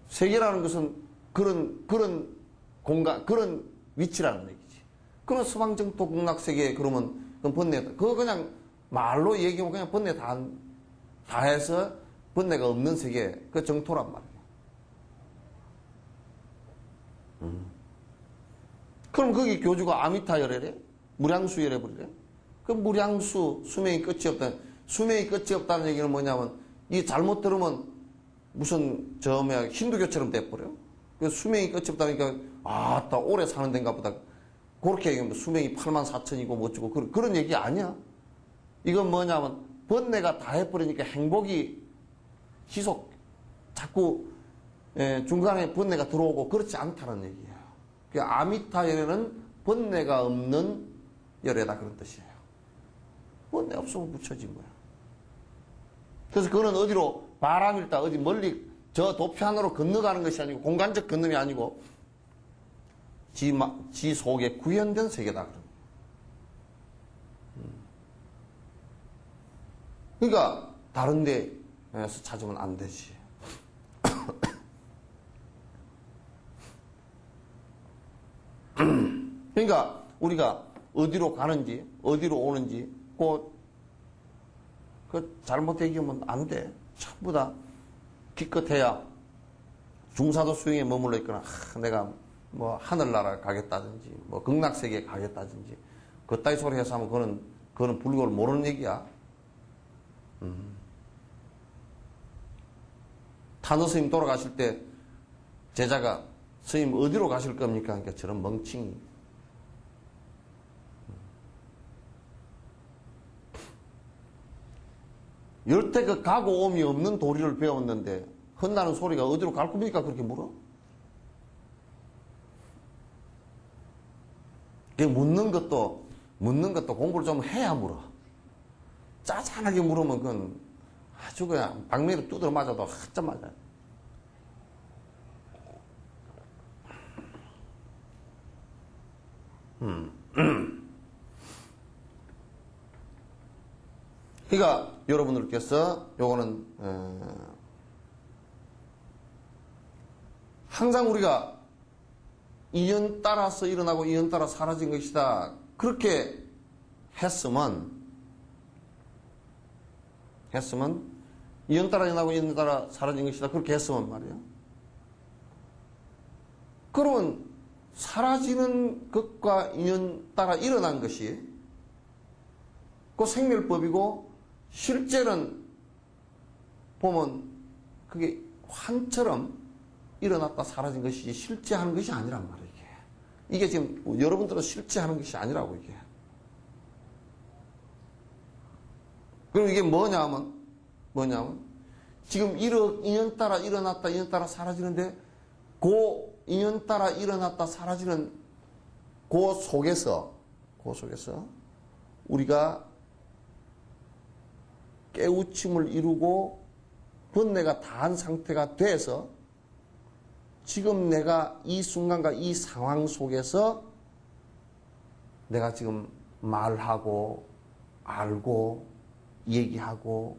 세계라는 것은 그런 공간, 그런 위치라는 얘기지. 그런 서방정토 극락세계, 그러면, 그건 번뇌, 그거 그냥 말로 얘기하면 그냥 번뇌 다 해서 번뇌가 없는 세계, 그 정토란 말이에요. 그럼 거기 교주가 아미타열애래? 무량수열애 버리래? 그 무량수, 수명이 끝이 없다. 수명이 끝이 없다는 얘기는 뭐냐면, 이 잘못 들으면 무슨 힌두교처럼 돼버려. 그 수명이 끝이 없다니까, 아따, 오래 사는 데인가 보다. 그렇게 얘기하면 수명이 84,000이고 뭐 어쩌고, 그런 얘기 아니야. 이건 뭐냐면, 번뇌가 다 해버리니까 행복이 자꾸, 중간에 번뇌가 들어오고 그렇지 않다는 얘기예요. 그 아미타 열애는 번뇌가 없는 열애다, 그런 뜻이에요. 번뇌 없으면 붙여진 거야. 그래서 그거는 어디로 바람일다 어디 멀리 저 도편으로 건너가는 것이 아니고 공간적 건너이 아니고 지 속에 구현된 세계다. 그러니까 다른 데에서 찾으면 안 되지. 그러니까 우리가 어디로 가는지 어디로 오는지 그 잘못 얘기하면 안 돼. 전부 다 기껏해야 중사도 수용에 머물러 있거나 내가 뭐 하늘나라 가겠다든지 뭐 극락세계에 가겠다든지 그따위 소리 해서 하면 그거는 불교를 모르는 얘기야. 탄어 스님 돌아가실 때 제자가 스님 어디로 가실 겁니까? 그러니까 저런 멍청이. 열대그 가고 옴이 없는 도리를 배웠는데 혼나는 소리가 어디로 갈 겁니까? 그렇게 물어? 묻는 것도 공부를 좀 해야 물어. 짜잔하게 물으면 그건 아주 그냥 방매를 두드려 맞아도 한참 맞아. 그러니까 여러분들께서 요거는 항상 우리가 인연 따라서 일어나고 인연 따라 사라진 것이다. 그렇게 했으면 인연 따라 일어나고 인연 따라 사라진 것이다. 그렇게 했으면 말이에요. 그러면 사라지는 것과 인연 따라 일어난 것이 그 생멸법이고 실제는 보면 그게 환처럼 일어났다 사라진 것이지 실제 하는 것이 아니란 말이에요. 이게 지금 여러분들은 실제 하는 것이 아니라고 이게. 그럼 이게 뭐냐면 지금 인연 따라 일어났다 인연 따라 사라지는데 그 인연 따라 일어났다 사라지는 그 속에서 우리가 깨우침을 이루고 번뇌가 다한 상태가 돼서 지금 내가 이 순간과 이 상황 속에서 내가 지금 말하고 알고 얘기하고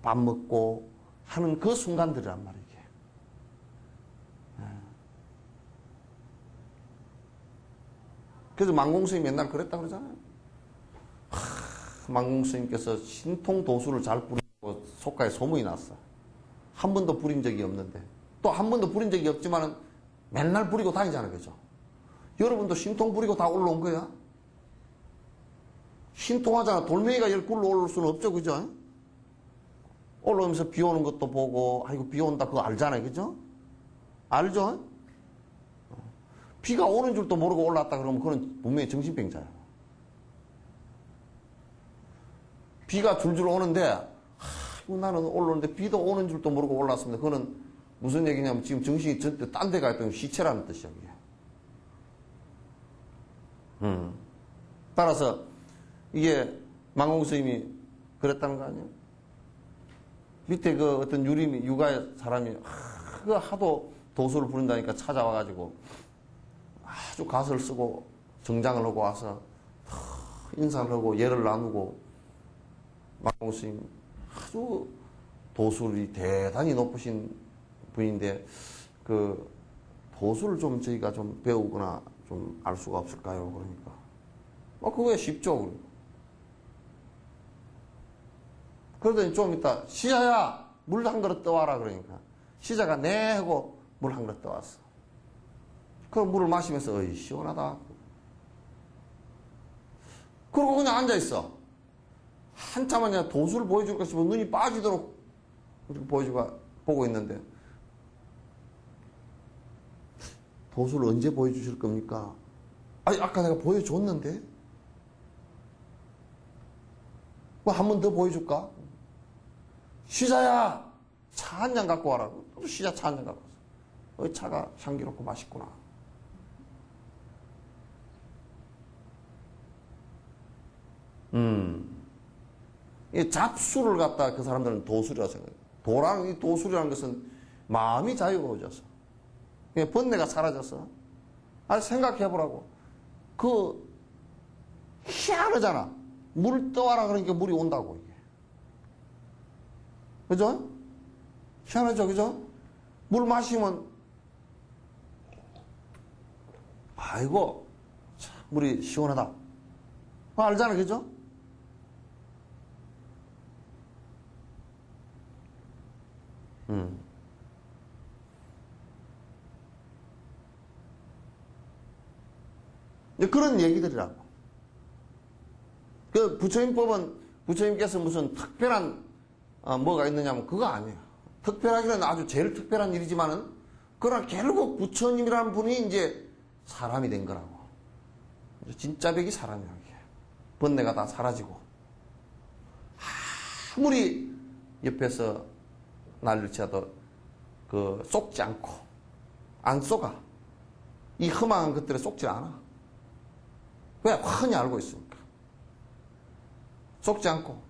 밥 먹고 하는 그 순간들이란 말이에요. 그래서 만공스님이 맨날 그랬다 그러잖아요. 만공스님께서 신통도수를 잘 부리고 속가에 소문이 났어. 한 번도 부린 적이 없는데 또 한 번도 부린 적이 없지만 맨날 부리고 다니잖아요. 그죠? 여러분도 신통 부리고 다 올라온 거야? 신통하잖아. 돌멩이가 열 굴러 올라올 수는 없죠. 그죠? 올라오면서 비 오는 것도 보고 아이고 비 온다 그거 알잖아요. 그죠? 알죠? 비가 오는 줄도 모르고 올라왔다 그러면 그건 분명히 정신병자야. 비가 줄줄 오는데 나는 올라오는데 비도 오는 줄도 모르고 올라왔습니다. 그거는 무슨 얘기냐면 지금 정신이 전때 딴 데 가 있던 시체라는 뜻이야. 따라서 이게 망공 스님이 그랬다는 거 아니에요? 밑에 그 어떤 육아의 사람이 그 하도 도수를 부른다니까 찾아와가지고 아주 가설을 쓰고 정장을 하고 와서 인사를 하고 예를 나누고 마공 스님 아주 도술이 대단히 높으신 분인데 그 도술을 좀 저희가 좀 배우거나 좀 알 수가 없을까요? 그러니까 그게 쉽죠. 그러더니 좀 이따 시자야 물 한 그릇 떠와라 그러니까 시자가 네 하고 물 한 그릇 떠왔어. 그럼 물을 마시면서 어이 시원하다. 그러고 그냥 앉아있어. 한참은 그냥 도수를 보여줄까 싶어 눈이 빠지도록 보고 있는데 도수를 언제 보여주실 겁니까? 아니 아까 내가 보여줬는데 뭐 한 번 더 보여줄까? 시자야 차 한 잔 갖고 와라. 또 시자 차 한 잔 갖고 왔어. 차가 향기롭고 맛있구나. 이 잡수를 갖다 그 사람들은 도술이라고 생각해요. 이 도술이라는 것은 마음이 자유로워져서 그냥 번뇌가 사라져서 아니 생각해보라고. 그 희한하잖아. 물 떠와라 그러니까 물이 온다고 이게. 그죠? 희한하죠, 그죠? 물 마시면 아이고 참, 물이 시원하다. 알잖아, 그죠? 그런 얘기들이라고. 그 부처님법은 부처님께서 무슨 특별한 뭐가 있느냐면 그거 아니에요. 특별하기는 아주 제일 특별한 일이지만은 그러나 결국 부처님이라는 분이 이제 사람이 된 거라고. 진짜 백이 사람이야. 번뇌가 다 사라지고 아무리 옆에서 난리를 쳐도 그 속지 않고 안 속아. 이 험한 것들에 속지 않아. 왜? 흔히 알고 있으니까. 속지 않고.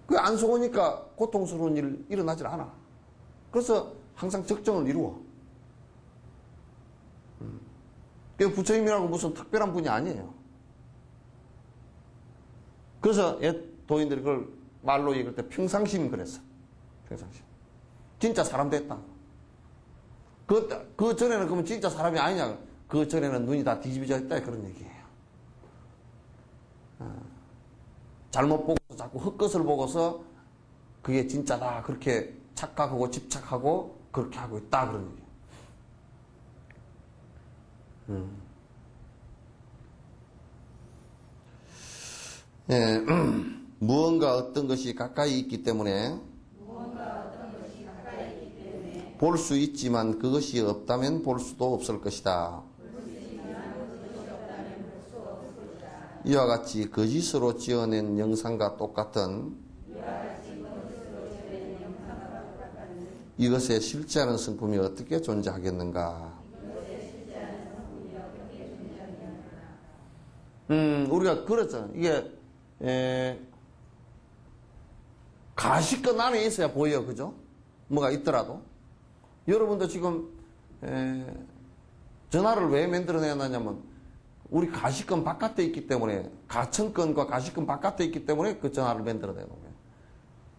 그 안 속으니까 고통스러운 일 일어나질 않아. 그래서 항상 적정을 이루어. 그 부처님이라고 무슨 특별한 분이 아니에요. 그래서 옛 도인들이 그걸 말로 얘기할 때 평상심 그랬어. 평상심. 진짜 사람 됐다. 그 전에는 그러면 진짜 사람이 아니냐. 그 전에는 눈이 다 뒤집어져 있다. 그런 얘기예요. 잘못 보고서 자꾸 헛것을 보고서 그게 진짜다. 그렇게 착각하고 집착하고 그렇게 하고 있다. 그런 얘기예요. 예, 무언가 어떤 것이 가까이 있기 때문에 볼 수 있지만 그것이 없다면 볼 수도 없을 것이다. 이와 같이 거짓으로 지어낸 영상과 똑같은 이것에 실제하는 성품이 어떻게 존재하겠는가? 우리가 그랬잖아요. 이게 가시권 안에 있어야 보여, 그죠? 뭐가 있더라도. 여러분도 지금 전화를 왜 만들어내냐면 우리 가시권 바깥에 있기 때문에 가청권과 가시권 바깥에 있기 때문에 그 전화를 만들어내는 거예요.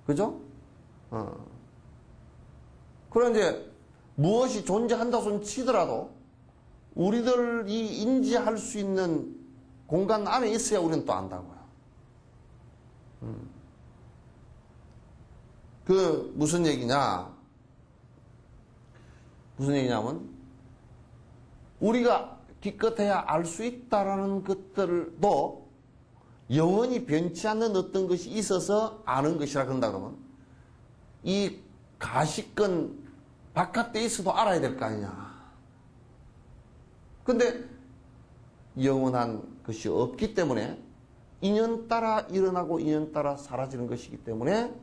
그죠? 그럼 이제 무엇이 존재한다 손 치더라도 우리들이 인지할 수 있는 공간 안에 있어야 우리는 또 안다고요. 그 무슨 얘기냐? 무슨 얘기냐면 우리가 기껏해야 알 수 있다라는 것들도 영원히 변치 않는 어떤 것이 있어서 아는 것이라 그런다 그러면 이 가시권 바깥에 있어도 알아야 될 거 아니냐. 근데 영원한 것이 없기 때문에 인연 따라 일어나고 인연 따라 사라지는 것이기 때문에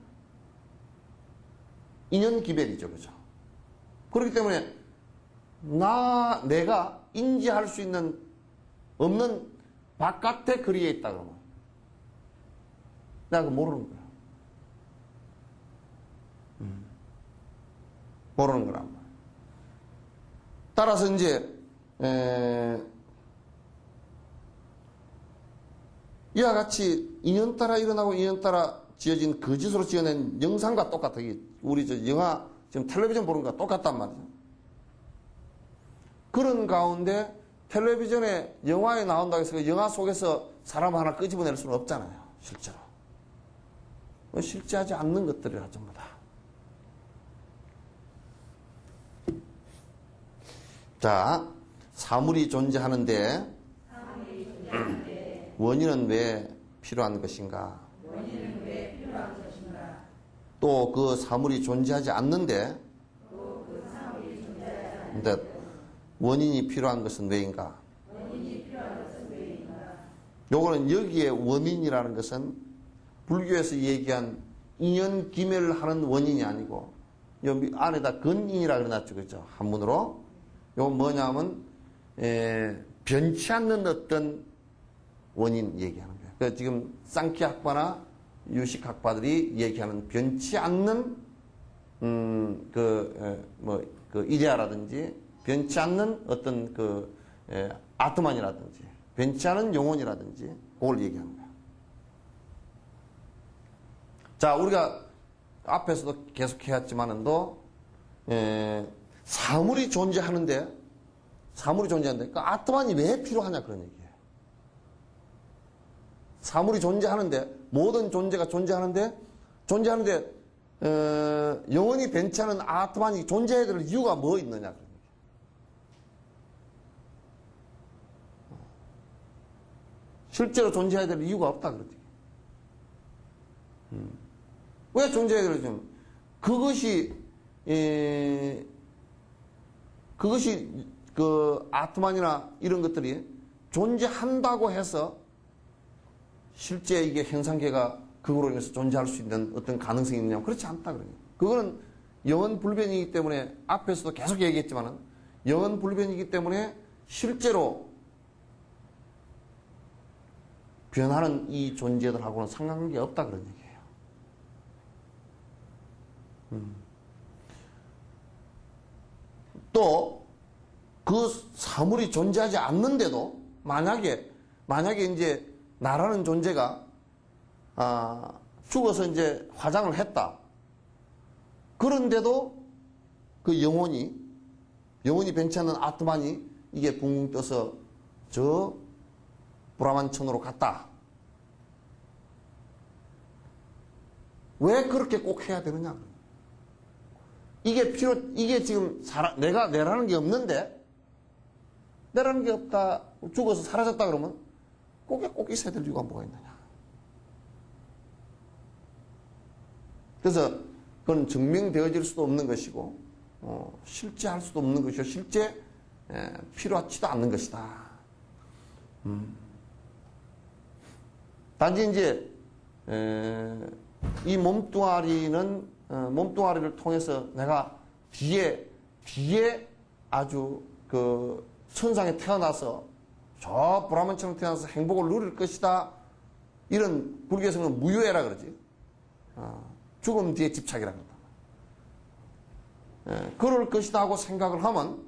인연 기별이죠. 그죠? 그렇기 때문에 내가 인지할 수 있는 없는 바깥에 거리에 있다 그러면 내가 그거 모르는 거야. 모르는 거란 말이야. 따라서 이제 이와 같이 인연따라 일어나고 인연따라 지어진 거짓으로 지어낸 영상과 똑같아. 우리 저 영화, 지금 텔레비전 보는 거와 똑같단 말이죠. 그런 가운데 텔레비전에 영화에 나온다고 해서 그 영화 속에서 사람 하나 끄집어낼 수는 없잖아요. 실제로. 실제하지 않는 것들이라 전부 다. 자, 사물이 존재하는데 원인은 왜 필요한 것인가? 또 그 사물이 존재하지 않는데 근데 원인이 필요한 것은 왜인가? 요거는 여기에 원인이라는 것은 불교에서 얘기한 인연기멸을 하는 원인이 아니고 여기 안에다 근인이라 그래놨죠. 그죠? 한문으로. 요건 뭐냐면 변치 않는 어떤 원인 얘기하는 거예요. 그러니까 지금 쌍키학파나 유식학파들이 얘기하는 변치 않는 이데아라든지 변치 않는 어떤 아트만이라든지 변치 않은 영혼이라든지 그걸 얘기하는 거예요. 자, 우리가 앞에서도 계속 해왔지만은도 사물이 존재하는데 그 아트만이 왜 필요하냐 그런 얘기예요. 사물이 존재하는데 모든 존재가 존재하는데 영원히 변치 않은 아트만이 존재해야 될 이유가 뭐 있느냐 그런 얘기예요. 실제로 존재해야 될 이유가 없다 그러지. 왜 존재해야 되지? 그것이 그 아트만이나 이런 것들이 존재한다고 해서 실제 이게 현상계가 그거로 인해서 존재할 수 있는 어떤 가능성이 있느냐? 그렇지 않다 그러니. 그거는 영원불변이기 때문에 앞에서도 계속 얘기했지만은 영원불변이기 때문에 실제로 변하는 이 존재들하고는 상관관계 없다 그런 얘기예요. 또 그 사물이 존재하지 않는데도 만약에 이제 나라는 존재가 죽어서 이제 화장을 했다. 그런데도 그 영혼이 변치 않는 아트만이 이게 붕붕 떠서 저 브라만천으로 갔다. 왜 그렇게 꼭 해야 되느냐? 이게 지금 내라는 게 없는데, 내라는 게 없다, 죽어서 사라졌다 그러면 꼭 있어야 될 이유가 뭐가 있느냐. 그래서 그건 증명되어질 수도 없는 것이고, 실제할 수도 없는 것이고, 실제 필요하지도 않는 것이다. 단지 이제 이 몸뚱아리를 통해서 내가 뒤에 아주 그 천상에 태어나서 저 브라만처럼 태어나서 행복을 누릴 것이다. 이런 불교에서는 무효애라 그러지. 죽음 뒤에 집착이라고 한다. 그럴 것이다 하고 생각을 하면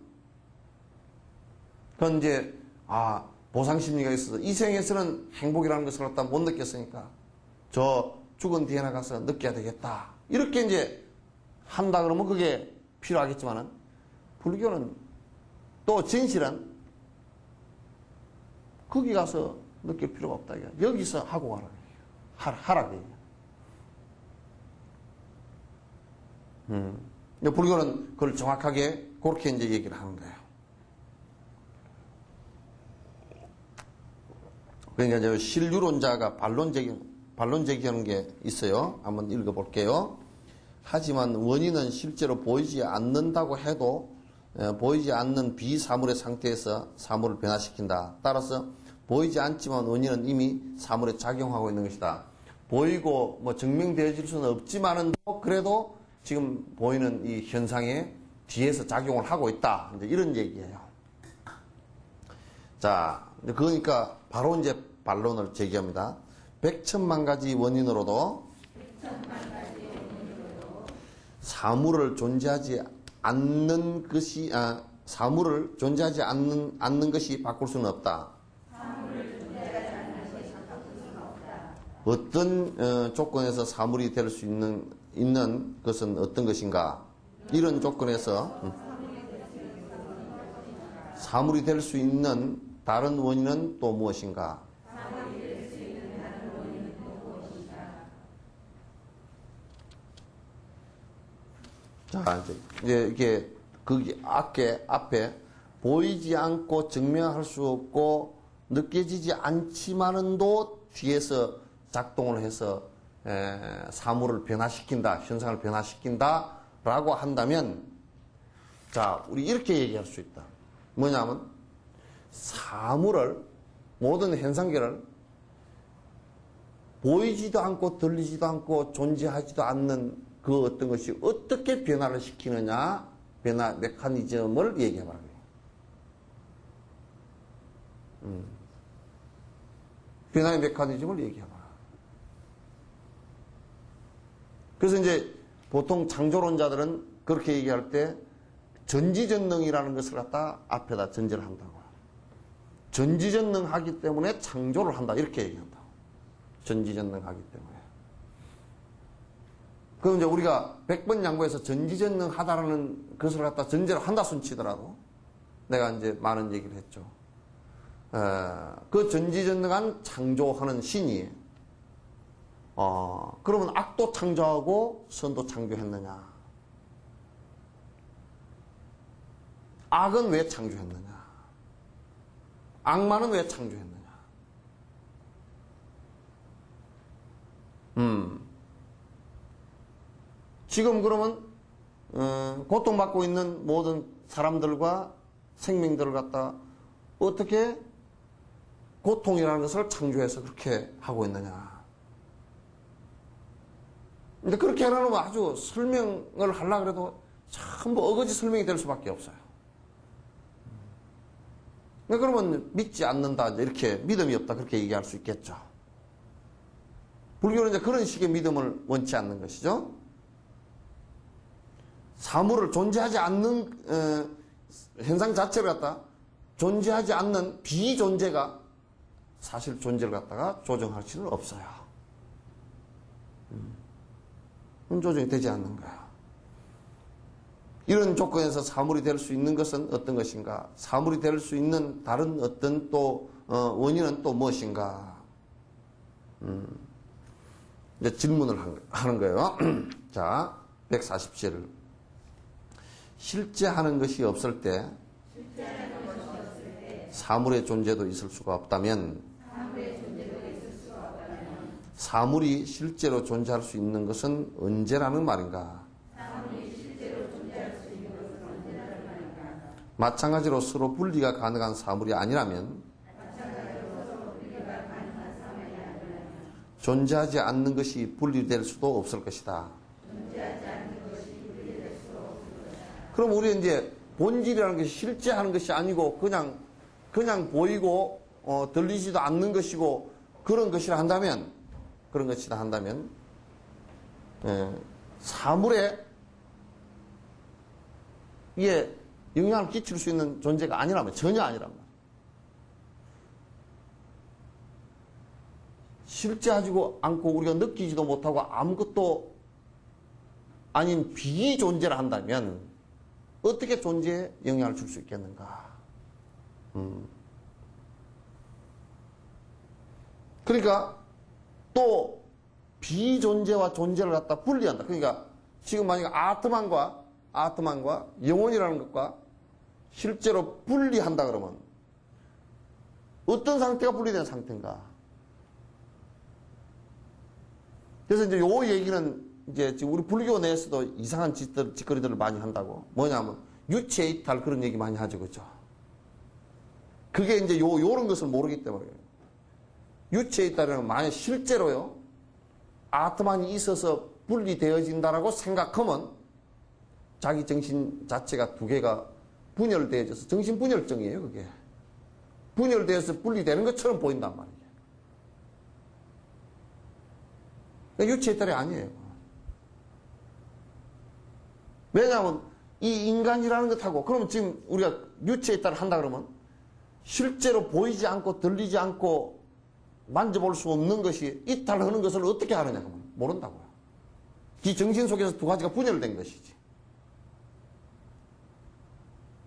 그건 이제 보상심리가 있어서 이 생에서는 행복이라는 것을 갖다 못 느꼈으니까 저 죽은 뒤에 나가서 느껴야 되겠다. 이렇게 이제 한다 그러면 그게 필요하겠지만은 불교는 또 진실은 거기 가서 느낄 필요가 없다. 여기서 하고 하라. 불교는 그걸 정확하게 그렇게 이제 얘기를 하는 거예요. 그러니까 이제 신류론자가 반론 제기하는 게 있어요. 한번 읽어볼게요. 하지만 원인은 실제로 보이지 않는다고 해도 보이지 않는 비사물의 상태에서 사물을 변화시킨다. 따라서 보이지 않지만 원인은 이미 사물에 작용하고 있는 것이다. 보이고 증명되어질 수는 없지만은 그래도 지금 보이는 이 현상에 뒤에서 작용을 하고 있다. 이제 이런 얘기예요. 자, 그러니까 바로 이제 반론을 제기합니다. 백천만 가지 원인으로도 사물을 존재하지 않는 것이 바꿀 수는 없다. 어떤 조건에서 사물이 될 수 있는 것은 어떤 것인가? 이런 조건에서 사물이 될 수 있는 다른 원인은 또 무엇인가? 자, 이제 이게 거기 앞에 보이지 않고 증명할 수 없고 느껴지지 않지만은도 뒤에서 작동을 해서 사물을 변화시킨다, 현상을 변화시킨다라고 한다면, 자, 우리 이렇게 얘기할 수 있다. 뭐냐면 사물을, 모든 현상계를 보이지도 않고 들리지도 않고 존재하지도 않는 그 어떤 것이 어떻게 변화를 시키느냐, 변화 메커니즘을 얘기해봐라. 변화의 메커니즘을 얘기해봐라. 그래서 이제 보통 창조론자들은 그렇게 얘기할 때 전지전능이라는 것을 갖다 앞에다 전제를 한다고. 전지전능하기 때문에 창조를 한다. 이렇게 얘기한다. 전지전능하기 때문에. 그럼 이제 우리가 100번 양보해서 전지전능하다라는 것을 갖다 전제를 한다 손치더라도 내가 이제 많은 얘기를 했죠. 그 전지전능한 창조하는 신이 그러면 악도 창조하고 선도 창조했느냐? 악은 왜 창조했느냐? 악마는 왜 창조했느냐? 지금 그러면 고통받고 있는 모든 사람들과 생명들을 갖다 어떻게 고통이라는 것을 창조해서 그렇게 하고 있느냐? 근데 그렇게 하려면 아주 설명을 하려고 해도 전부 어거지 설명이 될 수밖에 없어요. 그러면 믿지 않는다, 이렇게 믿음이 없다, 그렇게 얘기할 수 있겠죠. 불교는 이제 그런 식의 믿음을 원치 않는 것이죠. 사물을 존재하지 않는 현상 자체를 갖다 존재하지 않는 비존재가 사실 존재를 갖다가 조정할 수는 없어요. 조정이 되지 않는 거야. 이런 조건에서 사물이 될 수 있는 것은 어떤 것인가? 사물이 될 수 있는 다른 어떤 또 원인은 또 무엇인가? 이제 질문을 하는 거예요. 자, 147을. 실제 하는 것이 없을 때 사물의 존재도 있을 수가 없다면 사물이 실제로 존재할 수 있는 것은 언제라는 말인가? 마찬가지로 서로 분리가 가능한 사물이 아니라면 존재하지 않는 것이 분리될 수도 없을 것이다. 그럼 우리 이제 본질이라는 것이 실제 하는 것이 아니고 그냥 보이고 들리지도 않는 것이고 그런 것이라 한다면 사물에 이게 영향을 끼칠 수 있는 존재가 아니라면, 전혀 아니란 말이에요. 실제하지도 않고 우리가 느끼지도 못하고 아무것도 아닌 비존재를 한다면 어떻게 존재에 영향을 줄 수 있겠는가? 그러니까 또 비존재와 존재를 갖다 분리한다. 그러니까 지금 만약에 아트만과 영혼이라는 것과 실제로 분리한다 그러면 어떤 상태가 분리된 상태인가? 그래서 이제 요 얘기는 이제 지금 우리 불교 내에서도 이상한 짓거리들을 많이 한다고. 뭐냐면 유체 이탈 그런 얘기 많이 하죠, 그죠? 그게 이제 요런 것을 모르기 때문에 유체 이탈이라는 만약 실제로요 아트만이 있어서 분리되어진다라고 생각하면 자기 정신 자체가 두 개가 분열되어져서 정신분열증이에요, 그게. 분열되어서 분리되는 것처럼 보인단 말이에요. 그러니까 유체이탈이 아니에요. 왜냐하면 이 인간이라는 것하고, 그러면 지금 우리가 유체이탈을 한다 그러면 실제로 보이지 않고 들리지 않고 만져볼 수 없는 것이 이탈하는 것을 어떻게 하느냐 하면 모른다고요. 이 정신 속에서 두 가지가 분열된 것이지.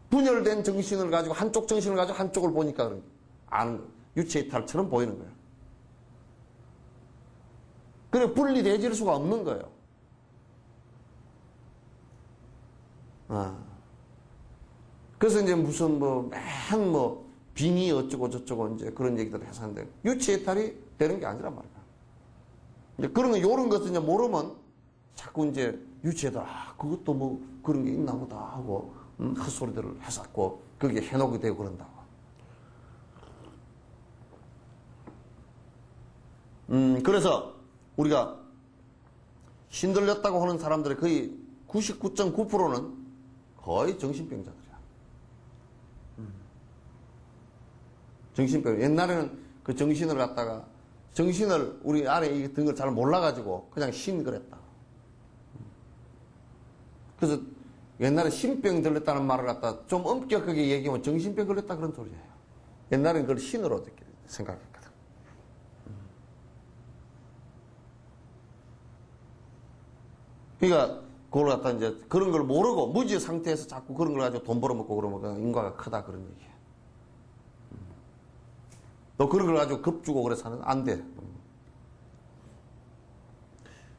분열된 정신을 가지고 한쪽 정신을 가지고 한쪽을 보니까 아는 거예요. 유체 이탈처럼 보이는 거예요. 그래 분리되질 수가 없는 거예요. 그래서 이제 무슨 빙의 어쩌고 저쩌고 이제 그런 얘기들 해서 하는데 유체 이탈이 되는 게 아니란 말이야. 이제 그런 거, 요런 것을 이제 모르면 자꾸 이제 유체 이탈, 그것도 뭐 그런 게 있나 보다 하고, 헛소리들을 해서 거기에 해놓게 되고 그런다고. 그래서 우리가 신들렸다고 하는 사람들의 거의 99.9%는 거의 정신병자들이야. 정신병. 옛날에는 그 정신을 갖다가, 정신을 우리 안에 이 든 걸 잘 몰라가지고 그냥 신 그랬다. 그래서 옛날에 신병 들렸다는 말을 갖다 좀 엄격하게 얘기하면 정신병 걸렸다 그런 소리예요. 옛날에는 그걸 신으로 생각했거든. 그러니까 그걸 갖다 이제 그런 걸 모르고 무지 상태에서 자꾸 그런 걸 가지고 돈 벌어먹고 그러면 그냥 인과가 크다 그런 얘기예요. 너 그런 걸 가지고 겁주고 그래서는 안 돼.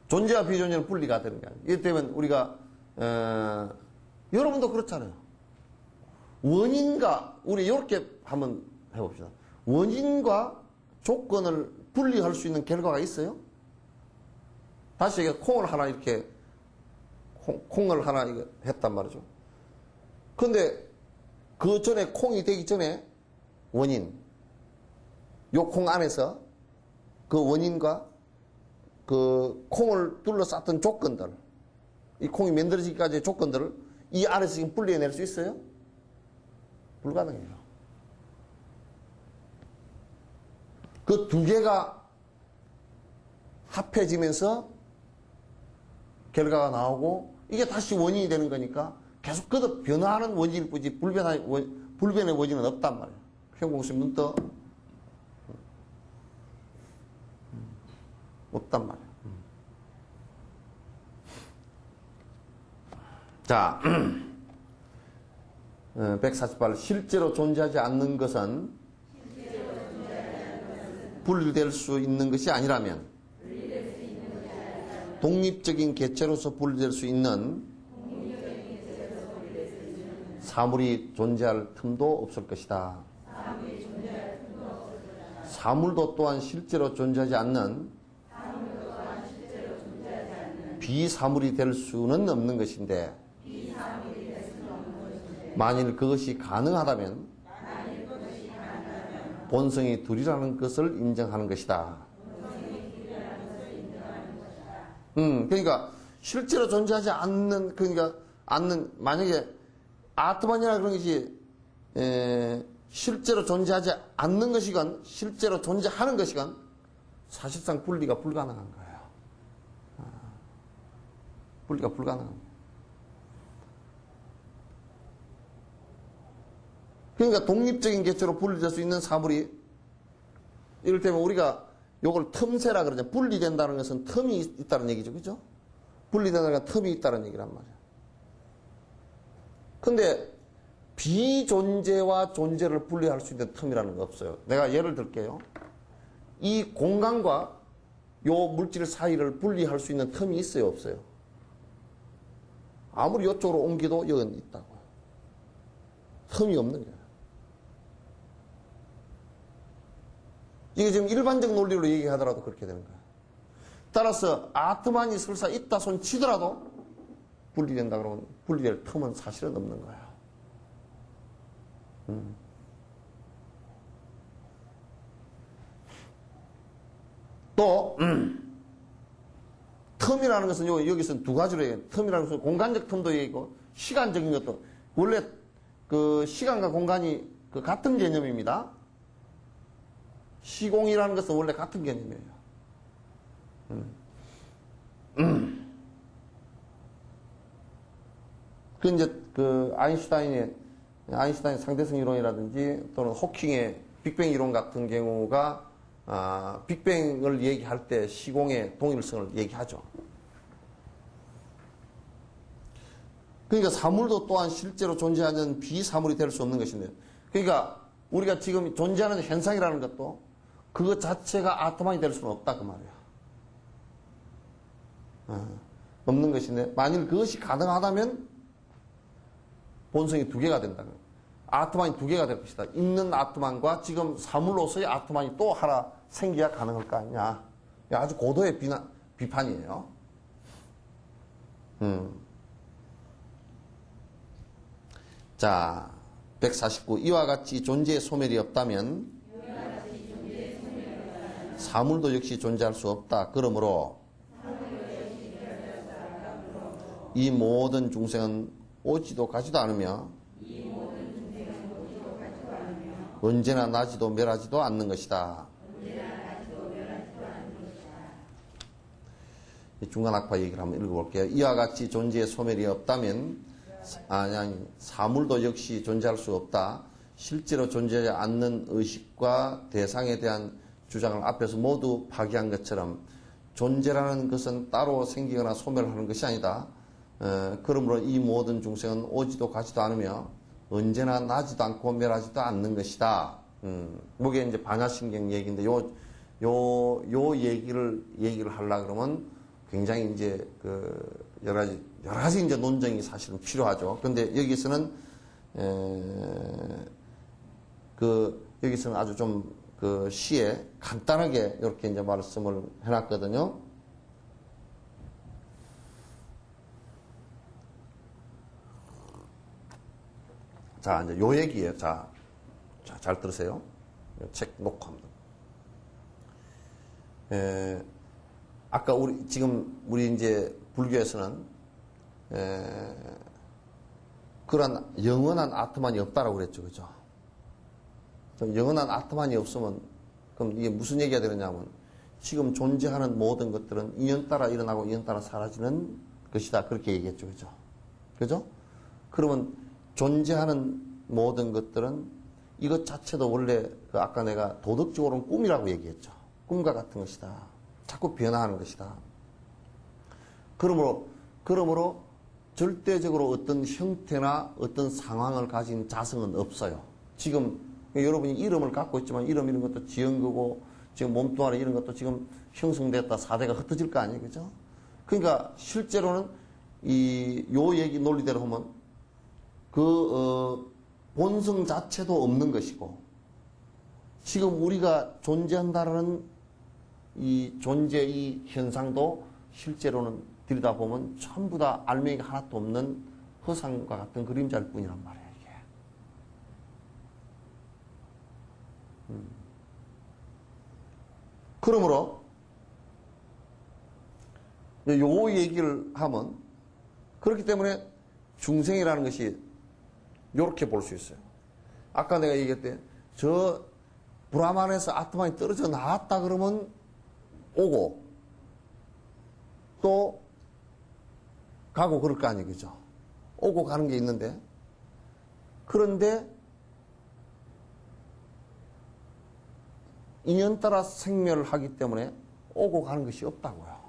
존재와 비존재는 분리가 되는 게 아니에요. 이것 때문에 우리가 여러분도 그렇잖아요. 원인과 우리 이렇게 한번 해봅시다. 원인과 조건을 분리할 수 있는 결과가 있어요? 다시 얘기해 콩을 하나 이렇게 콩을 하나 이거 했단 말이죠. 근데 그 전에 콩이 되기 전에 원인, 요 콩 안에서 그 원인과 그 콩을 둘러쌌던 조건들, 이 콩이 만들어지기까지의 조건들을 이 안에서 지금 분리해낼 수 있어요? 불가능해요. 그 두 개가 합해지면서 결과가 나오고 이게 다시 원인이 되는 거니까 계속 거듭 변화하는 원인일 뿐이지 불변의 원인은 없단 말이에요. 평공심 눈 떠. 없단 말이에요. 자, 148. 실제로 존재하지 않는 것은 분리될 수 있는 것이 아니라면 독립적인 개체로서 분리될 수 있는 사물이 존재할 틈도 없을 것이다. 사물도 또한 실제로 존재하지 않는 비사물이 될 수는 없는 것인데 만일 그것이 가능하다면 본성이 둘이라는 것을 인정하는 것이다. 그러니까 실제로 존재하지 않는, 만약에 아트만이나 그런 것이 실제로 존재하지 않는 것이건 실제로 존재하는 것이건 사실상 분리가 불가능한 거예요. 분리가 불가능합니다. 그러니까 독립적인 개체로 분리될 수 있는 사물이 이를테면 우리가 요걸 틈새라 그러죠. 분리된다는 것은 틈이 있다는 얘기죠. 그죠? 분리된다는 건 틈이 있다는 얘기란 말이에요. 근데 비존재와 존재를 분리할 수 있는 틈이라는 거 없어요. 내가 예를 들게요. 이 공간과 요 물질 사이를 분리할 수 있는 틈이 있어요? 없어요? 아무리 이쪽으로 옮기도 여긴 있다고요. 틈이 없는 거예요. 이게 지금 일반적 논리로 얘기하더라도 그렇게 되는 거예요. 따라서 아트만이 설사 있다 손 치더라도 분리된다 그러면 분리될 틈은 사실은 없는 거예요. 또 틈이라는 것은 여기서 두 가지로 얘기해요. 틈이라는 것은 공간적 틈도 얘기고 시간적인 것도 원래 그 시간과 공간이 그 같은 개념입니다. 시공이라는 것은 원래 같은 개념이에요. 그 이제 그 아인슈타인의 상대성 이론이라든지 또는 호킹의 빅뱅 이론 같은 경우가 빅뱅을 얘기할 때 시공의 동일성을 얘기하죠. 그러니까 사물도 또한 실제로 존재하는 비사물이 될 수 없는 것인데, 그러니까 우리가 지금 존재하는 현상이라는 것도 그것 자체가 아트만이 될 수는 없다 그 말이에요. 없는 것인데, 만일 그것이 가능하다면 본성이 두 개가 된다. 아트만이 두 개가 될 것이다. 있는 아트만과 지금 사물로서의 아트만이 또 하나 생겨야 가능할 거 아니냐. 아주 고도의 비판이에요. 자, 149. 이와 같이 존재의 소멸이 없다면 사물도 역시 존재할 수 없다. 그러므로 이 모든 중생은 오지도 가지도 않으며 언제나 나지도 멸하지도 않는 것이다. 중간 악파 얘기를 한번 읽어볼게요. 이와 같이 존재의 소멸이 없다면 아니, 사물도 역시 존재할 수 없다. 실제로 존재하지 않는 의식과 대상에 대한 주장을 앞에서 모두 파기한 것처럼 존재라는 것은 따로 생기거나 소멸하는 것이 아니다. 그러므로 이 모든 중생은 오지도 가지도 않으며 언제나 나지도 않고 멸하지도 않는 것이다. 이게 이제 반야신경 얘기인데 요 얘기를 하려고 그러면 굉장히 이제 여러 가지 이제 논쟁이 사실은 필요하죠. 근데 여기서는 여기서는 아주 좀 시에 간단하게 이렇게 이제 말씀을 해놨거든요. 자, 이제 요 얘기예요. 자, 잘 들으세요. 책 놓고 합니다. 아까 우리 이제 불교에서는 그런 영원한 아트만이 없다라고 그랬죠. 그죠? 영원한 아트만이 없으면 그럼 이게 무슨 얘기가 되느냐면 지금 존재하는 모든 것들은 인연 따라 일어나고 인연 따라 사라지는 것이다. 그렇게 얘기했죠. 그죠? 그죠? 그러면 존재하는 모든 것들은 이것 자체도 원래 아까 내가 도덕적으로는 꿈이라고 얘기했죠. 꿈과 같은 것이다. 자꾸 변화하는 것이다. 그러므로 절대적으로 어떤 형태나 어떤 상황을 가진 자성은 없어요. 지금 여러분이 이름을 갖고 있지만 이런 것도 지은 거고 지금 몸뚱아리 이런 것도 지금 형성됐다 사대가 흩어질 거 아니에요. 그죠? 그러니까 실제로는 요 얘기 논리대로 보면 본성 자체도 없는 것이고 지금 우리가 존재한다는 이 존재의 현상도 실제로는 들여다보면 전부 다 알맹이가 하나도 없는 허상과 같은 그림자일 뿐이란 말이에요. 이게. 그러므로 요 얘기를 하면 그렇기 때문에 중생이라는 것이 요렇게 볼 수 있어요. 아까 내가 얘기했대 저 브라만에서 아트만이 떨어져 나왔다 그러면 오고 또 가고 그럴 거 아니에요. 그죠? 오고 가는 게 있는데 그런데 인연 따라 생멸을 하기 때문에 오고 가는 것이 없다고요.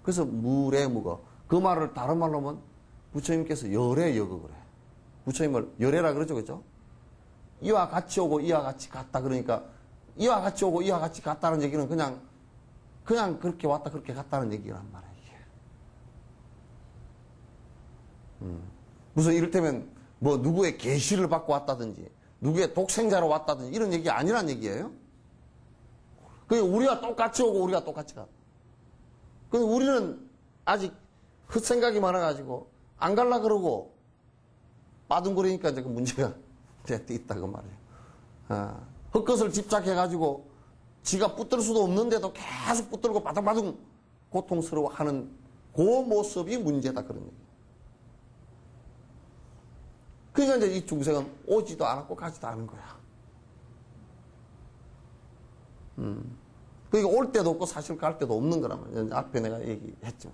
그래서 무례무거 그 말을 다른 말로 하면 부처님께서 열애여거 그래. 부처님을 열애라 그러죠. 그죠? 이와 같이 오고 이와 같이 갔다 그러니까 이와 같이 오고 이와 같이 갔다는 얘기는 그냥 그렇게 왔다 그렇게 갔다는 얘기란 말이에요. 무슨 이를테면 뭐 누구의 계시를 받고 왔다든지 누구의 독생자로 왔다든지 이런 얘기 아니란 얘기예요. 그냥 우리가 똑같이 오고 우리가 똑같이 가. 근데 우리는 아직 헛생각이 많아가지고 안 갈라 그러고 빠둥거리니까 이제 그 문제가 있다 그 말이에요. 헛것을 집착해가지고 지가 붙들 수도 없는데도 계속 붙들고 바둥바둥 고통스러워하는 그 모습이 문제다 그런 얘기. 그러니까 이제 이 중생은 오지도 않았고 가지도 않은 거야. 그러니까 올 때도 없고 사실 갈 때도 없는 거라면 앞에 내가 얘기했죠.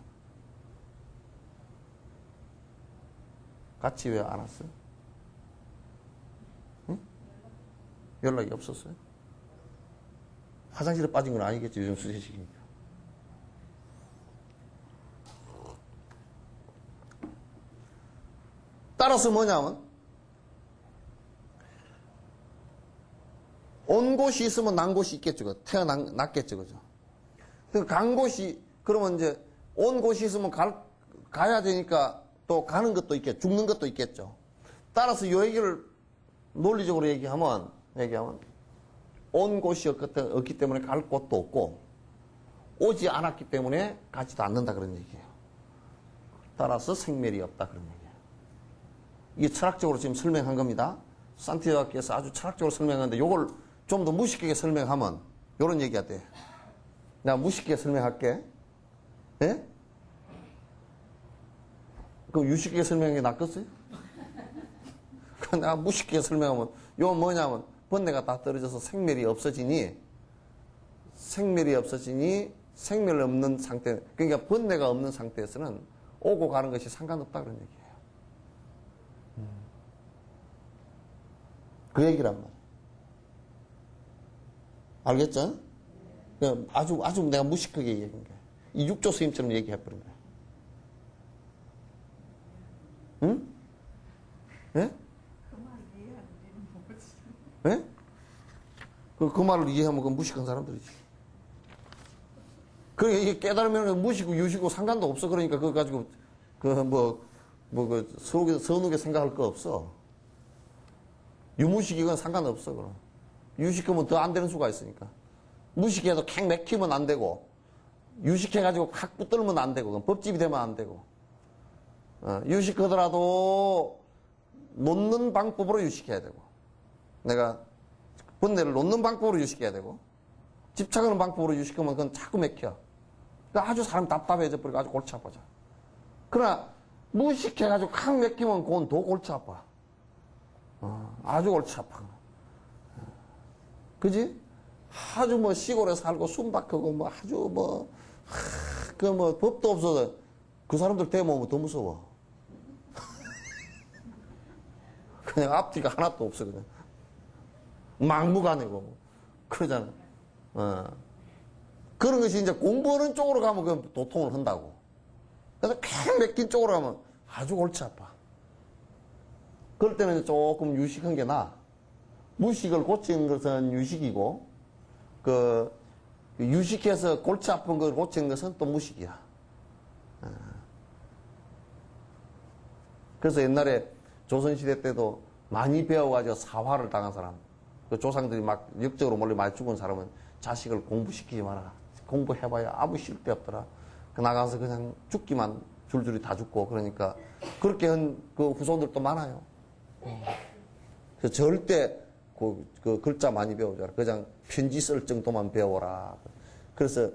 같이 왜 안 왔어요? 응? 연락이 없었어요? 화장실에 빠진 건 아니겠죠. 요즘 수세식이니까. 따라서 뭐냐면 온 곳이 있으면 난 곳이 있겠죠. 태어났겠죠. 그죠? 간 곳이, 그러면 이제 온 곳이 있으면 가야 되니까 또 가는 것도 있겠죠. 죽는 것도 있겠죠. 따라서 이 얘기를 논리적으로 얘기하면 온 곳이 없기 때문에 갈 곳도 없고 오지 않았기 때문에 가지도 않는다 그런 얘기예요. 따라서 생멸이 없다 그런 얘기예요. 이게 철학적으로 지금 설명한 겁니다. 산티아고께서 아주 철학적으로 설명하는데 이걸 좀 더 무식하게 설명하면 이런 얘기가 돼. 내가 무식하게 설명할게. 예? 그럼 유식하게 설명한 게 낫겠어요? 내가 무식하게 설명하면 이건 뭐냐면 번뇌가 다 떨어져서 생멸이 없어지니 생멸 없는 상태, 그러니까 번뇌가 없는 상태에서는 오고 가는 것이 상관없다 그런 얘기예요. 그 얘기란 말이에요. 알겠죠? 아주 내가 무식하게 얘기한 거예요. 이 육조 스님처럼 얘기해버린 거예요. 응? 예? 예? 그 말을 이해하면 그 무식한 사람들이지. 그러니까 이게 깨달으면 무식고 유식고 상관도 없어. 그러니까 그거 가지고 선우게 생각할 거 없어. 유무식이건 상관없어. 그럼 유식하면 더 안 되는 수가 있으니까. 무식해도 캥 맥히면 안 되고 유식해가지고 확 붙들면 안 되고 그럼 법집이 되면 안 되고 유식하더라도 놓는 방법으로 유식해야 되고 내가 번뇌를 놓는 방법으로 유식해야 되고 집착하는 방법으로 유식하면 그건 자꾸 맥혀. 그러니까 아주 사람 답답해져 버리고 아주 골치 아파져. 그러나 무식해가지고 확 맥히면 그건 더 골치 아파. 아주 골치 아파. 그지? 아주 시골에 살고 순박하고 아주 법도 없어서 그 사람들 대모하면 더 무서워. 그냥 앞뒤가 하나도 없어, 그냥. 막무가내고. 그러잖아. 그런 것이 이제 공부하는 쪽으로 가면 그 도통을 한다고. 그래서 팽 맥힌 쪽으로 가면 아주 골치 아파. 그럴 때는 조금 유식한 게 나아. 무식을 고치는 것은 유식이고, 유식해서 골치 아픈 걸 고치는 것은 또 무식이야. 그래서 옛날에 조선시대 때도 많이 배워가지고 사화를 당한 사람, 그 조상들이 막 역적으로 몰래 많이 죽은 사람은 자식을 공부시키지 마라. 공부해봐야 아무 쓸데없더라. 나가서 그냥 죽기만 줄줄이 다 죽고, 그러니까 그렇게 한 그 후손들도 많아요. 그래서 절대 그 글자 많이 배우자. 그냥 편지 쓸 정도만 배워라. 그래서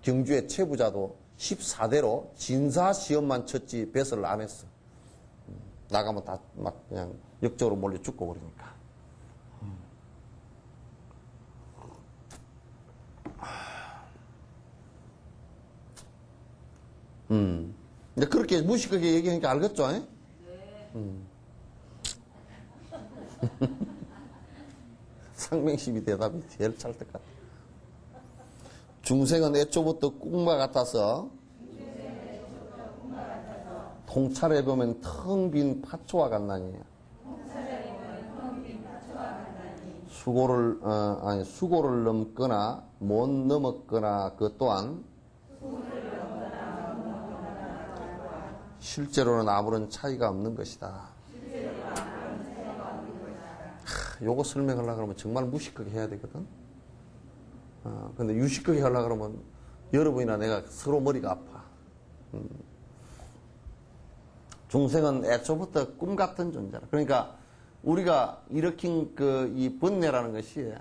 경주의 최부자도 14대로 진사시험만 쳤지 배설을 안 했어. 나가면 다 막 그냥 역적으로 몰려 죽고 그러니까. 근데 그렇게 무식하게 얘기하니까 알겠죠? 네. 상맹심이 대답이 제일 찰 것 같아. 중생은 애초부터 꿈과 같아서 통찰해보면 텅 빈 파초와 같나니. 수고를 넘거나 못 넘었거나 그 또한 실제로는 아무런 차이가 없는 것이다. 요거 설명하려고 그러면 정말 무식하게 해야 되거든. 근데 유식하게 하려고 그러면 여러분이나 내가 서로 머리가 아파. 중생은 애초부터 꿈 같은 존재라. 그러니까 우리가 일으킨 이 번뇌라는 것이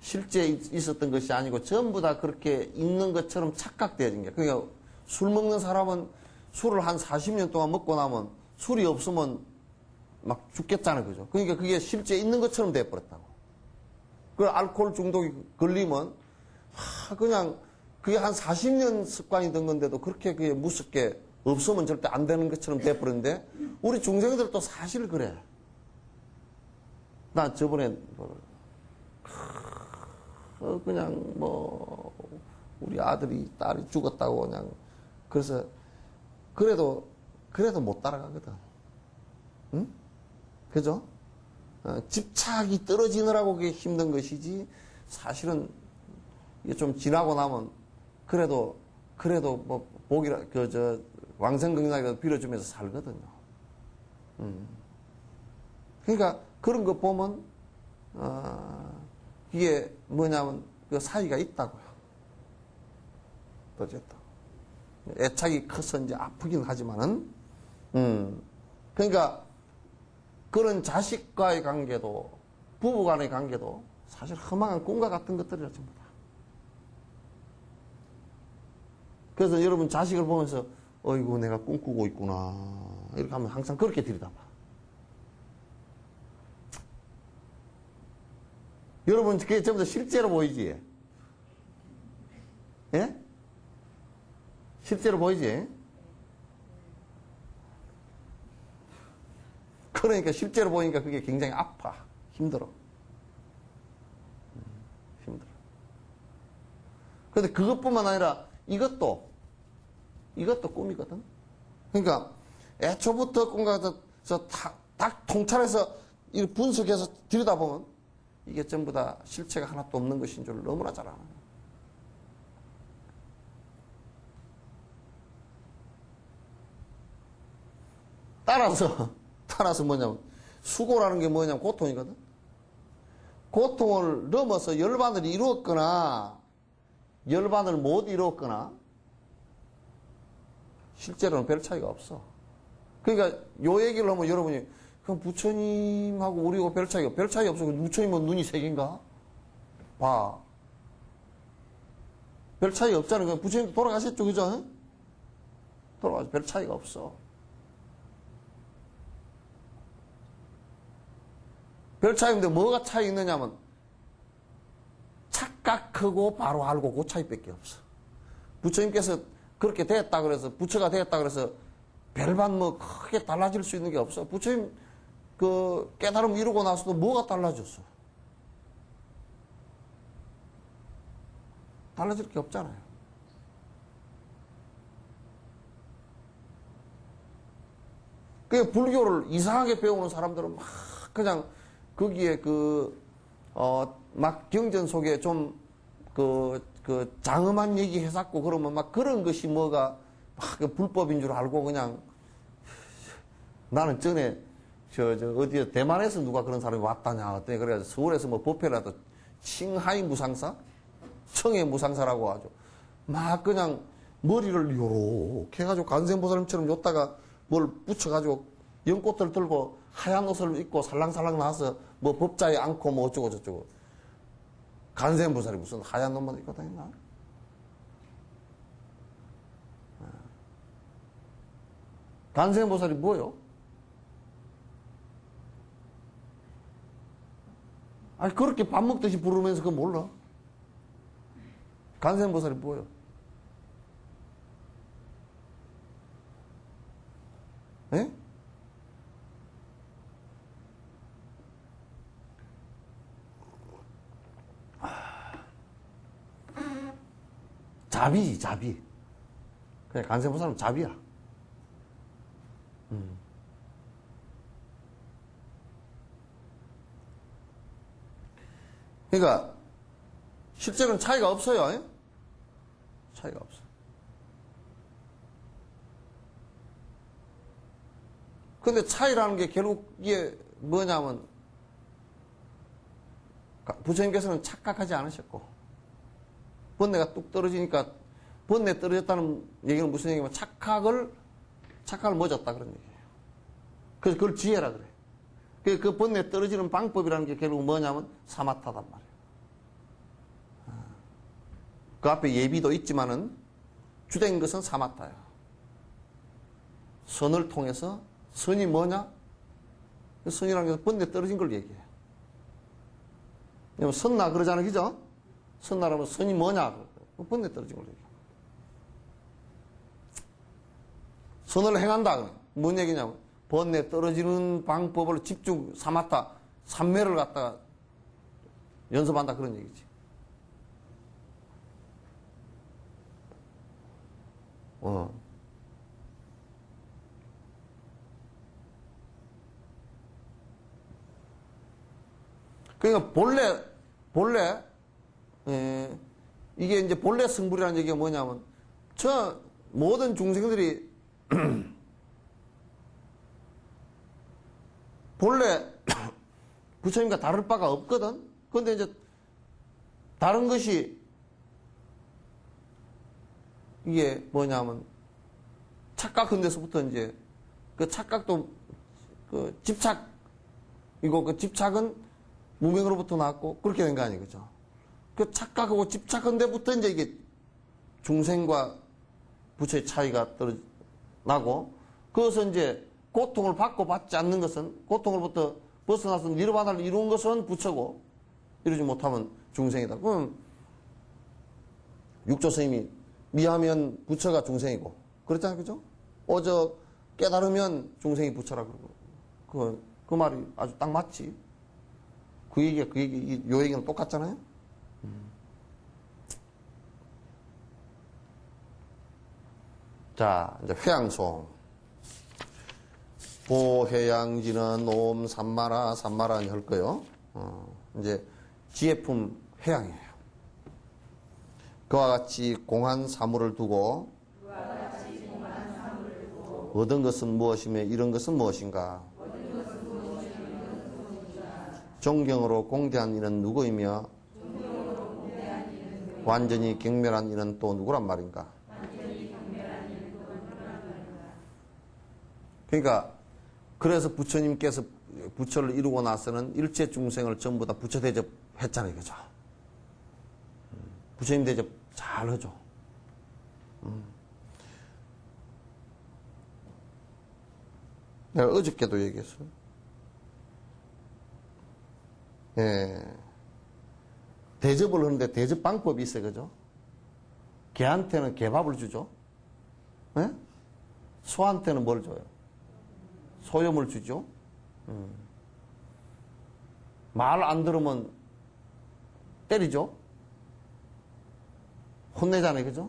실제 있었던 것이 아니고 전부 다 그렇게 있는 것처럼 착각되어진 게. 그러니까 술 먹는 사람은 술을 한 40년 동안 먹고 나면 술이 없으면 막 죽겠잖아요. 그죠? 그러니까 그게 실제 있는 것처럼 돼버렸다고. 그 알코올 중독이 걸리면, 그냥 그게 한 40년 습관이 된 건데도 그렇게 그게 무섭게 없으면 절대 안 되는 것처럼 돼버렸는데, 우리 중생들도 사실 그래. 나 저번에 그냥 뭐 우리 아들이 딸이 죽었다고 그냥 그래서 그래도 못 따라가거든. 응? 그죠? 집착이 떨어지느라고 그게 힘든 것이지 사실은 이게 좀 지나고 나면 그래도 뭐 복이라 왕성건강이라도 빌어주면서 살거든요. 그러니까 그런 거 보면 이게 뭐냐면 그 사이가 있다고요. 어쨌든 애착이 커서 이제 아프긴 하지만은 그러니까 그런 자식과의 관계도 부부간의 관계도 사실 허망한 꿈과 같은 것들이라 전부 다. 그래서 여러분 자식을 보면서 어이구 내가 꿈꾸고 있구나 이렇게 하면 항상 그렇게 들여다봐. 여러분 그게 전부 다 실제로 보이지? 예? 실제로 보이지? 그러니까 실제로 보니까 그게 굉장히 아파. 힘들어. 힘들어. 그런데 그것뿐만 아니라 이것도 꿈이거든. 그러니까 애초부터 꿈과 딱 통찰해서 분석해서 들여다보면 이게 전부 다 실체가 하나도 없는 것인 줄 너무나 잘 알아요. 따라서 뭐냐면 수고라는 게 뭐냐면 고통이거든. 고통을 넘어서 열반을 이루었거나 열반을 못 이루었거나 실제로는 별 차이가 없어. 그러니까 요 얘기를 하면 여러분이 그럼 부처님하고 우리하고 별 차이 없어. 부처님은 눈이 세 개인가? 봐. 별 차이 없잖아. 그냥 부처님도 돌아가셨죠, 그죠? 돌아가서 별 차이가 없어. 별 차이인데 뭐가 차이 있느냐면 착각하고 바로 알고 그 차이밖에 없어. 부처님께서 그렇게 됐다 그래서 부처가 됐다 그래서 별반 뭐 크게 달라질 수 있는 게 없어. 부처님 그 깨달음 이루고 나서도 뭐가 달라졌어? 달라질 게 없잖아요. 그 불교를 이상하게 배우는 사람들은 막 그냥 거기에 막 경전 속에 좀 장엄한 얘기 해놨고 그러면 막 그런 것이 뭐가 막 불법인 줄 알고 그냥 나는 전에 어디에 대만에서 누가 그런 사람이 왔다냐 그랬더니 그래가지고 서울에서 뭐 법회라도 칭하이 무상사? 청해 무상사라고 하죠. 막 그냥 머리를 요렇게 해가지고 관세음보살님처럼 줬다가 뭘 붙여가지고 연꽃을 들고 하얀 옷을 입고 살랑살랑 나와서 뭐 법자에 앉고 뭐 어쩌고 저쩌고. 관세음보살이 무슨 하얀 옷만 입고 다니나? 관세음보살이 뭐요? 아니 그렇게 밥 먹듯이 부르면서 그거 몰라? 관세음보살이 뭐요? 예? 자비지, 자비. 그냥 관세음보살은 자비야. 그러니까 실제로는 차이가 없어요. 예? 차이가 없어. 근데 차이라는 게 결국 이게 뭐냐면 부처님께서는 착각하지 않으셨고 번뇌가 뚝 떨어지니까 번뇌 떨어졌다는 얘기는 무슨 얘기냐면 착각을 멎었다 그런 얘기예요. 그래서 그걸 지혜라 그래. 그 번뇌 떨어지는 방법이라는 게 결국 뭐냐면 사마타단 말이에요. 그 앞에 예비도 있지만은 주된 것은 사마타야. 선을 통해서 선이 뭐냐? 선이라는 게 번뇌 떨어진 걸 얘기해요. 선나 그러잖아, 그죠? 선나라면 선이 뭐냐? 번뇌 떨어진 걸 얘기해요. 선을 행한다. 뭔 얘기냐면 번뇌 떨어지는 방법을 집중 사마타, 삼매를 갖다가 연습한다 그런 얘기지. 그러니까 본래, 이게 이제 본래 성불이라는 얘기가 뭐냐면, 저 모든 중생들이 본래 부처님과 다를 바가 없거든? 근데 이제 다른 것이 이게 뭐냐면 착각한 데서부터 이제 그 착각도 그 집착이고 그 집착은 무명으로부터 나왔고 그렇게 된 거 아니에요. 그죠? 그 착각하고 집착한 데부터 이제 이게 중생과 부처의 차이가 나고 그것은 이제 고통을 받고 받지 않는 것은 고통으로부터 벗어나서 니르바나를 이룬 것은 부처고 이루지 못하면 중생이다. 그럼 육조 스님이 미하면 부처가 중생이고 그렇잖아요. 그죠? 어저 깨달으면 중생이 부처라 그러고 그 말이 아주 딱 맞지. 그 얘기가 요 얘기는 똑같잖아요. 자, 이제 회양송. 보회양지는 옴 삼마라 할 거요. 이제 지혜품 회양이에요. 그와 같이 공한 사물을 두고 얻은 것은 무엇이며 이런 것은 무엇인가? 존경으로 공대한 이는 누구이며 완전히 경멸한 이는 또 누구란 말인가? 그러니까 그래서 부처님께서 부처를 이루고 나서는 일체 중생을 전부 다 부처 대접했잖아요. 그죠? 부처님 대접 잘 하죠. 내가 어저께도 얘기했어요. 예. 대접을 하는데 대접 방법이 있어요. 그죠? 개한테는 개밥을 주죠. 예? 소한테는 뭘 줘요? 소염을 주죠. 말 안 들으면 때리죠. 혼내잖아요. 그죠?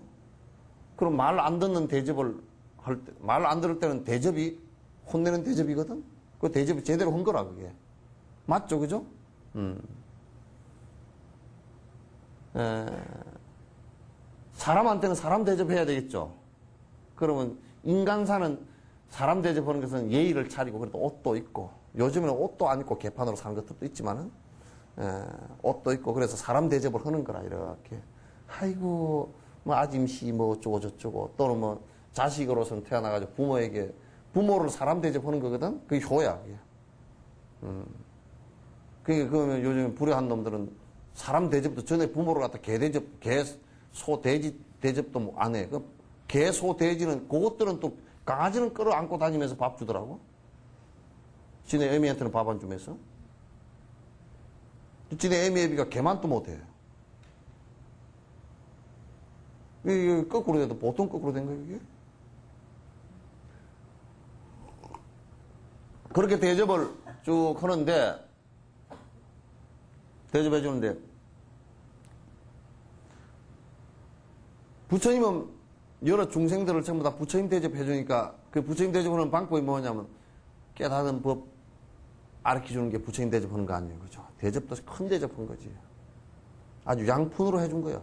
그럼 말 안 듣는 대접을 할 때, 말 안 들을 때는 대접이 혼내는 대접이거든? 그 대접이 제대로 한 거라, 그게. 맞죠? 그죠? 사람한테는 사람 대접해야 되겠죠? 그러면 인간사는 사람 대접하는 것은 예의를 차리고 그래도 옷도 입고 요즘에는 옷도 안 입고 개판으로 사는 것들도 있지만은 옷도 입고 그래서 사람 대접을 하는 거라 이렇게 아이고 뭐 아짐씨 뭐 어쩌고 저쩌고 또는 뭐 자식으로서는 태어나가지고 부모에게 부모를 사람 대접하는 거거든. 그게 효야. 그게. 그러니까 그러면 요즘 불효한 놈들은 사람 대접도 전에 부모를 갖다 개 대접, 개, 소, 돼지 대접도 뭐 안 해. 그 개, 소, 돼지는 그것들은 또 강아지는 끌어안고 다니면서 밥 주더라고. 지네 애미한테는 밥 안 주면서. 지네 애미 애비가 개만 또 못해. 이게 거꾸로 돼도 보통 거꾸로 된 거예요, 이게. 그렇게 대접을 쭉 하는데, 대접해 주는데, 부처님은 여러 중생들을 전부 다 부처님 대접해 주니까 그 부처님 대접하는 방법이 뭐냐면 깨닫은 법 가르쳐 주는 게 부처님 대접하는 거 아니에요. 그죠? 대접도 큰 대접한 거지. 아주 양푼으로 해준 거야.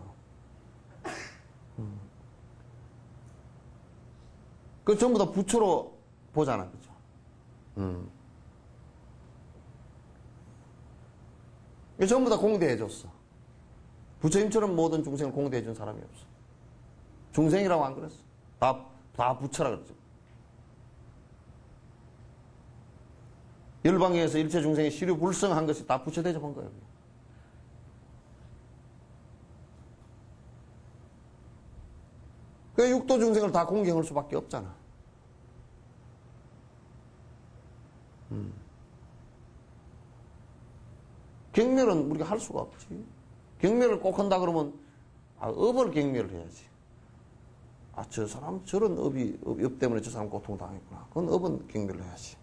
그 전부 다 부처로 보잖아. 그죠? 전부 다 공대해 줬어. 부처님처럼 모든 중생을 공대해 준 사람이 없어. 중생이라고 안 그랬어. 다 부처라 그러죠. 열방에서 일체 중생이 시류 불성한 것이 다 부처 대접한 거예요. 그 육도 중생을 다 공경할 수밖에 없잖아. 경멸은 우리가 할 수가 없지. 경멸을 꼭 한다 그러면 업을 경멸을 해야지. 저 사람 저런 업 때문에 저 사람 고통당했구나. 그건 업은 경멸을 해야지.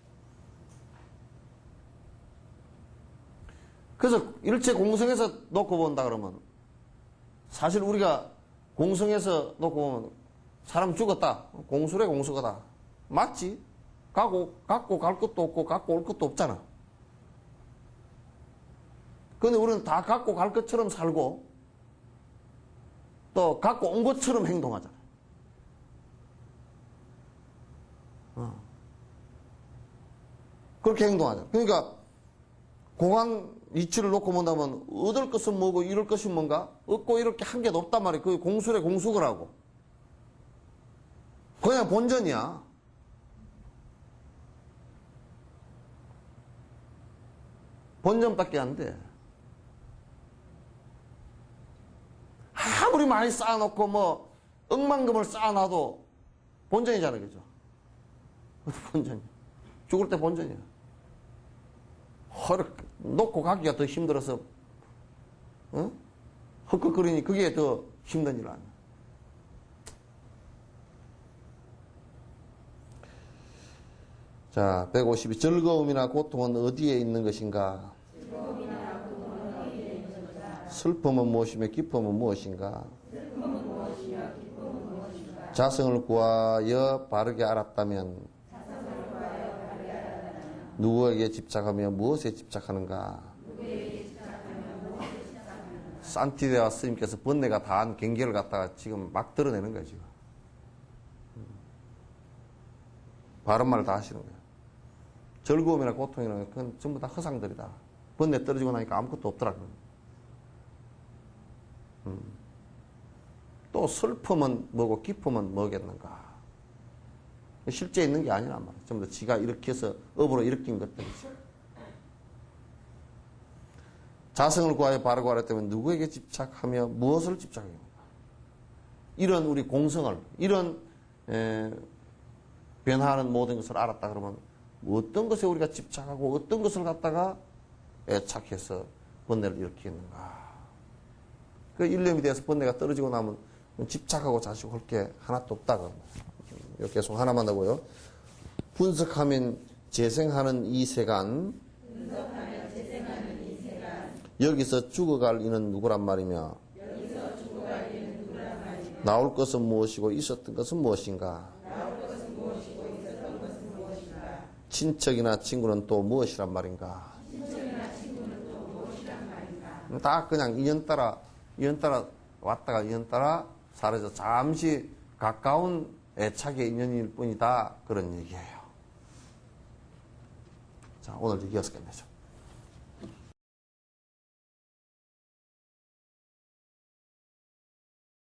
그래서 일체 공성에서 놓고 본다 그러면 사실 우리가 공성에서 놓고 보면 사람 죽었다. 공수래 공수거다. 맞지? 갖고 갈 것도 없고 갖고 올 것도 없잖아. 근데 우리는 다 갖고 갈 것처럼 살고 또 갖고 온 것처럼 행동하잖아. 그렇게 행동하잖아. 그러니까 공안 이치를 놓고 본다면 얻을 것은 뭐고 이룰 것이 뭔가? 얻고 이럴 게 한 개도 없단 말이야. 그게 공수래 공수거라고. 그냥 본전이야. 본전밖에 안 돼. 아무리 많이 쌓아놓고 뭐 억만금을 쌓아놔도 본전이잖아, 그죠? 본전이야. 죽을 때 본전이야. 놓고 가기가 더 힘들어서 헛헛거리니 그게 더 힘든 일 아니야. 자, 152. 즐거움이나 고통은 어디에 있는 것인가? 슬픔은 무엇이며 기쁨은 무엇인가? 자성을 구하여 바르게 알았다면 누구에게 집착하며 무엇에 집착하는가? 산티데와 스님께서 번뇌가 다한 경계를 갖다가 지금 막 드러내는 거야, 지금. 바른 말을 다 하시는 거야. 즐거움이나 고통이나 그건 전부 다 허상들이다. 번뇌 떨어지고 나니까 아무것도 없더라. 또 슬픔은 뭐고 기쁨은 뭐겠는가? 실제 있는 게 아니란 말이야. 전부 다 지가 이렇게 해서 업으로 일으킨 것들이지. 자성을 구하여 바르고 알았다면 누구에게 집착하며 무엇을 집착합니까? 이런 우리 공성을, 이런 변화하는 모든 것을 알았다 그러면 어떤 것에 우리가 집착하고 어떤 것을 갖다가 애착해서 번뇌를 일으키는가? 그 일념이 돼서 번뇌가 떨어지고 나면 집착하고 자시고 할 게 하나도 없다. 계속 하나만 더고요. 분석하면 재생하는 이 세간. 여기서 죽어갈 이는 누구란 말이며. 나올 것은 무엇이고 있었던 것은 무엇인가. 친척이나 친구는 또 무엇이란 말인가. 다 그냥 인연 따라 왔다가 인연 따라 사라져 잠시 가까운 애착의 인연일 뿐이다. 그런 얘기예요. 자, 오늘 여기였겠네요.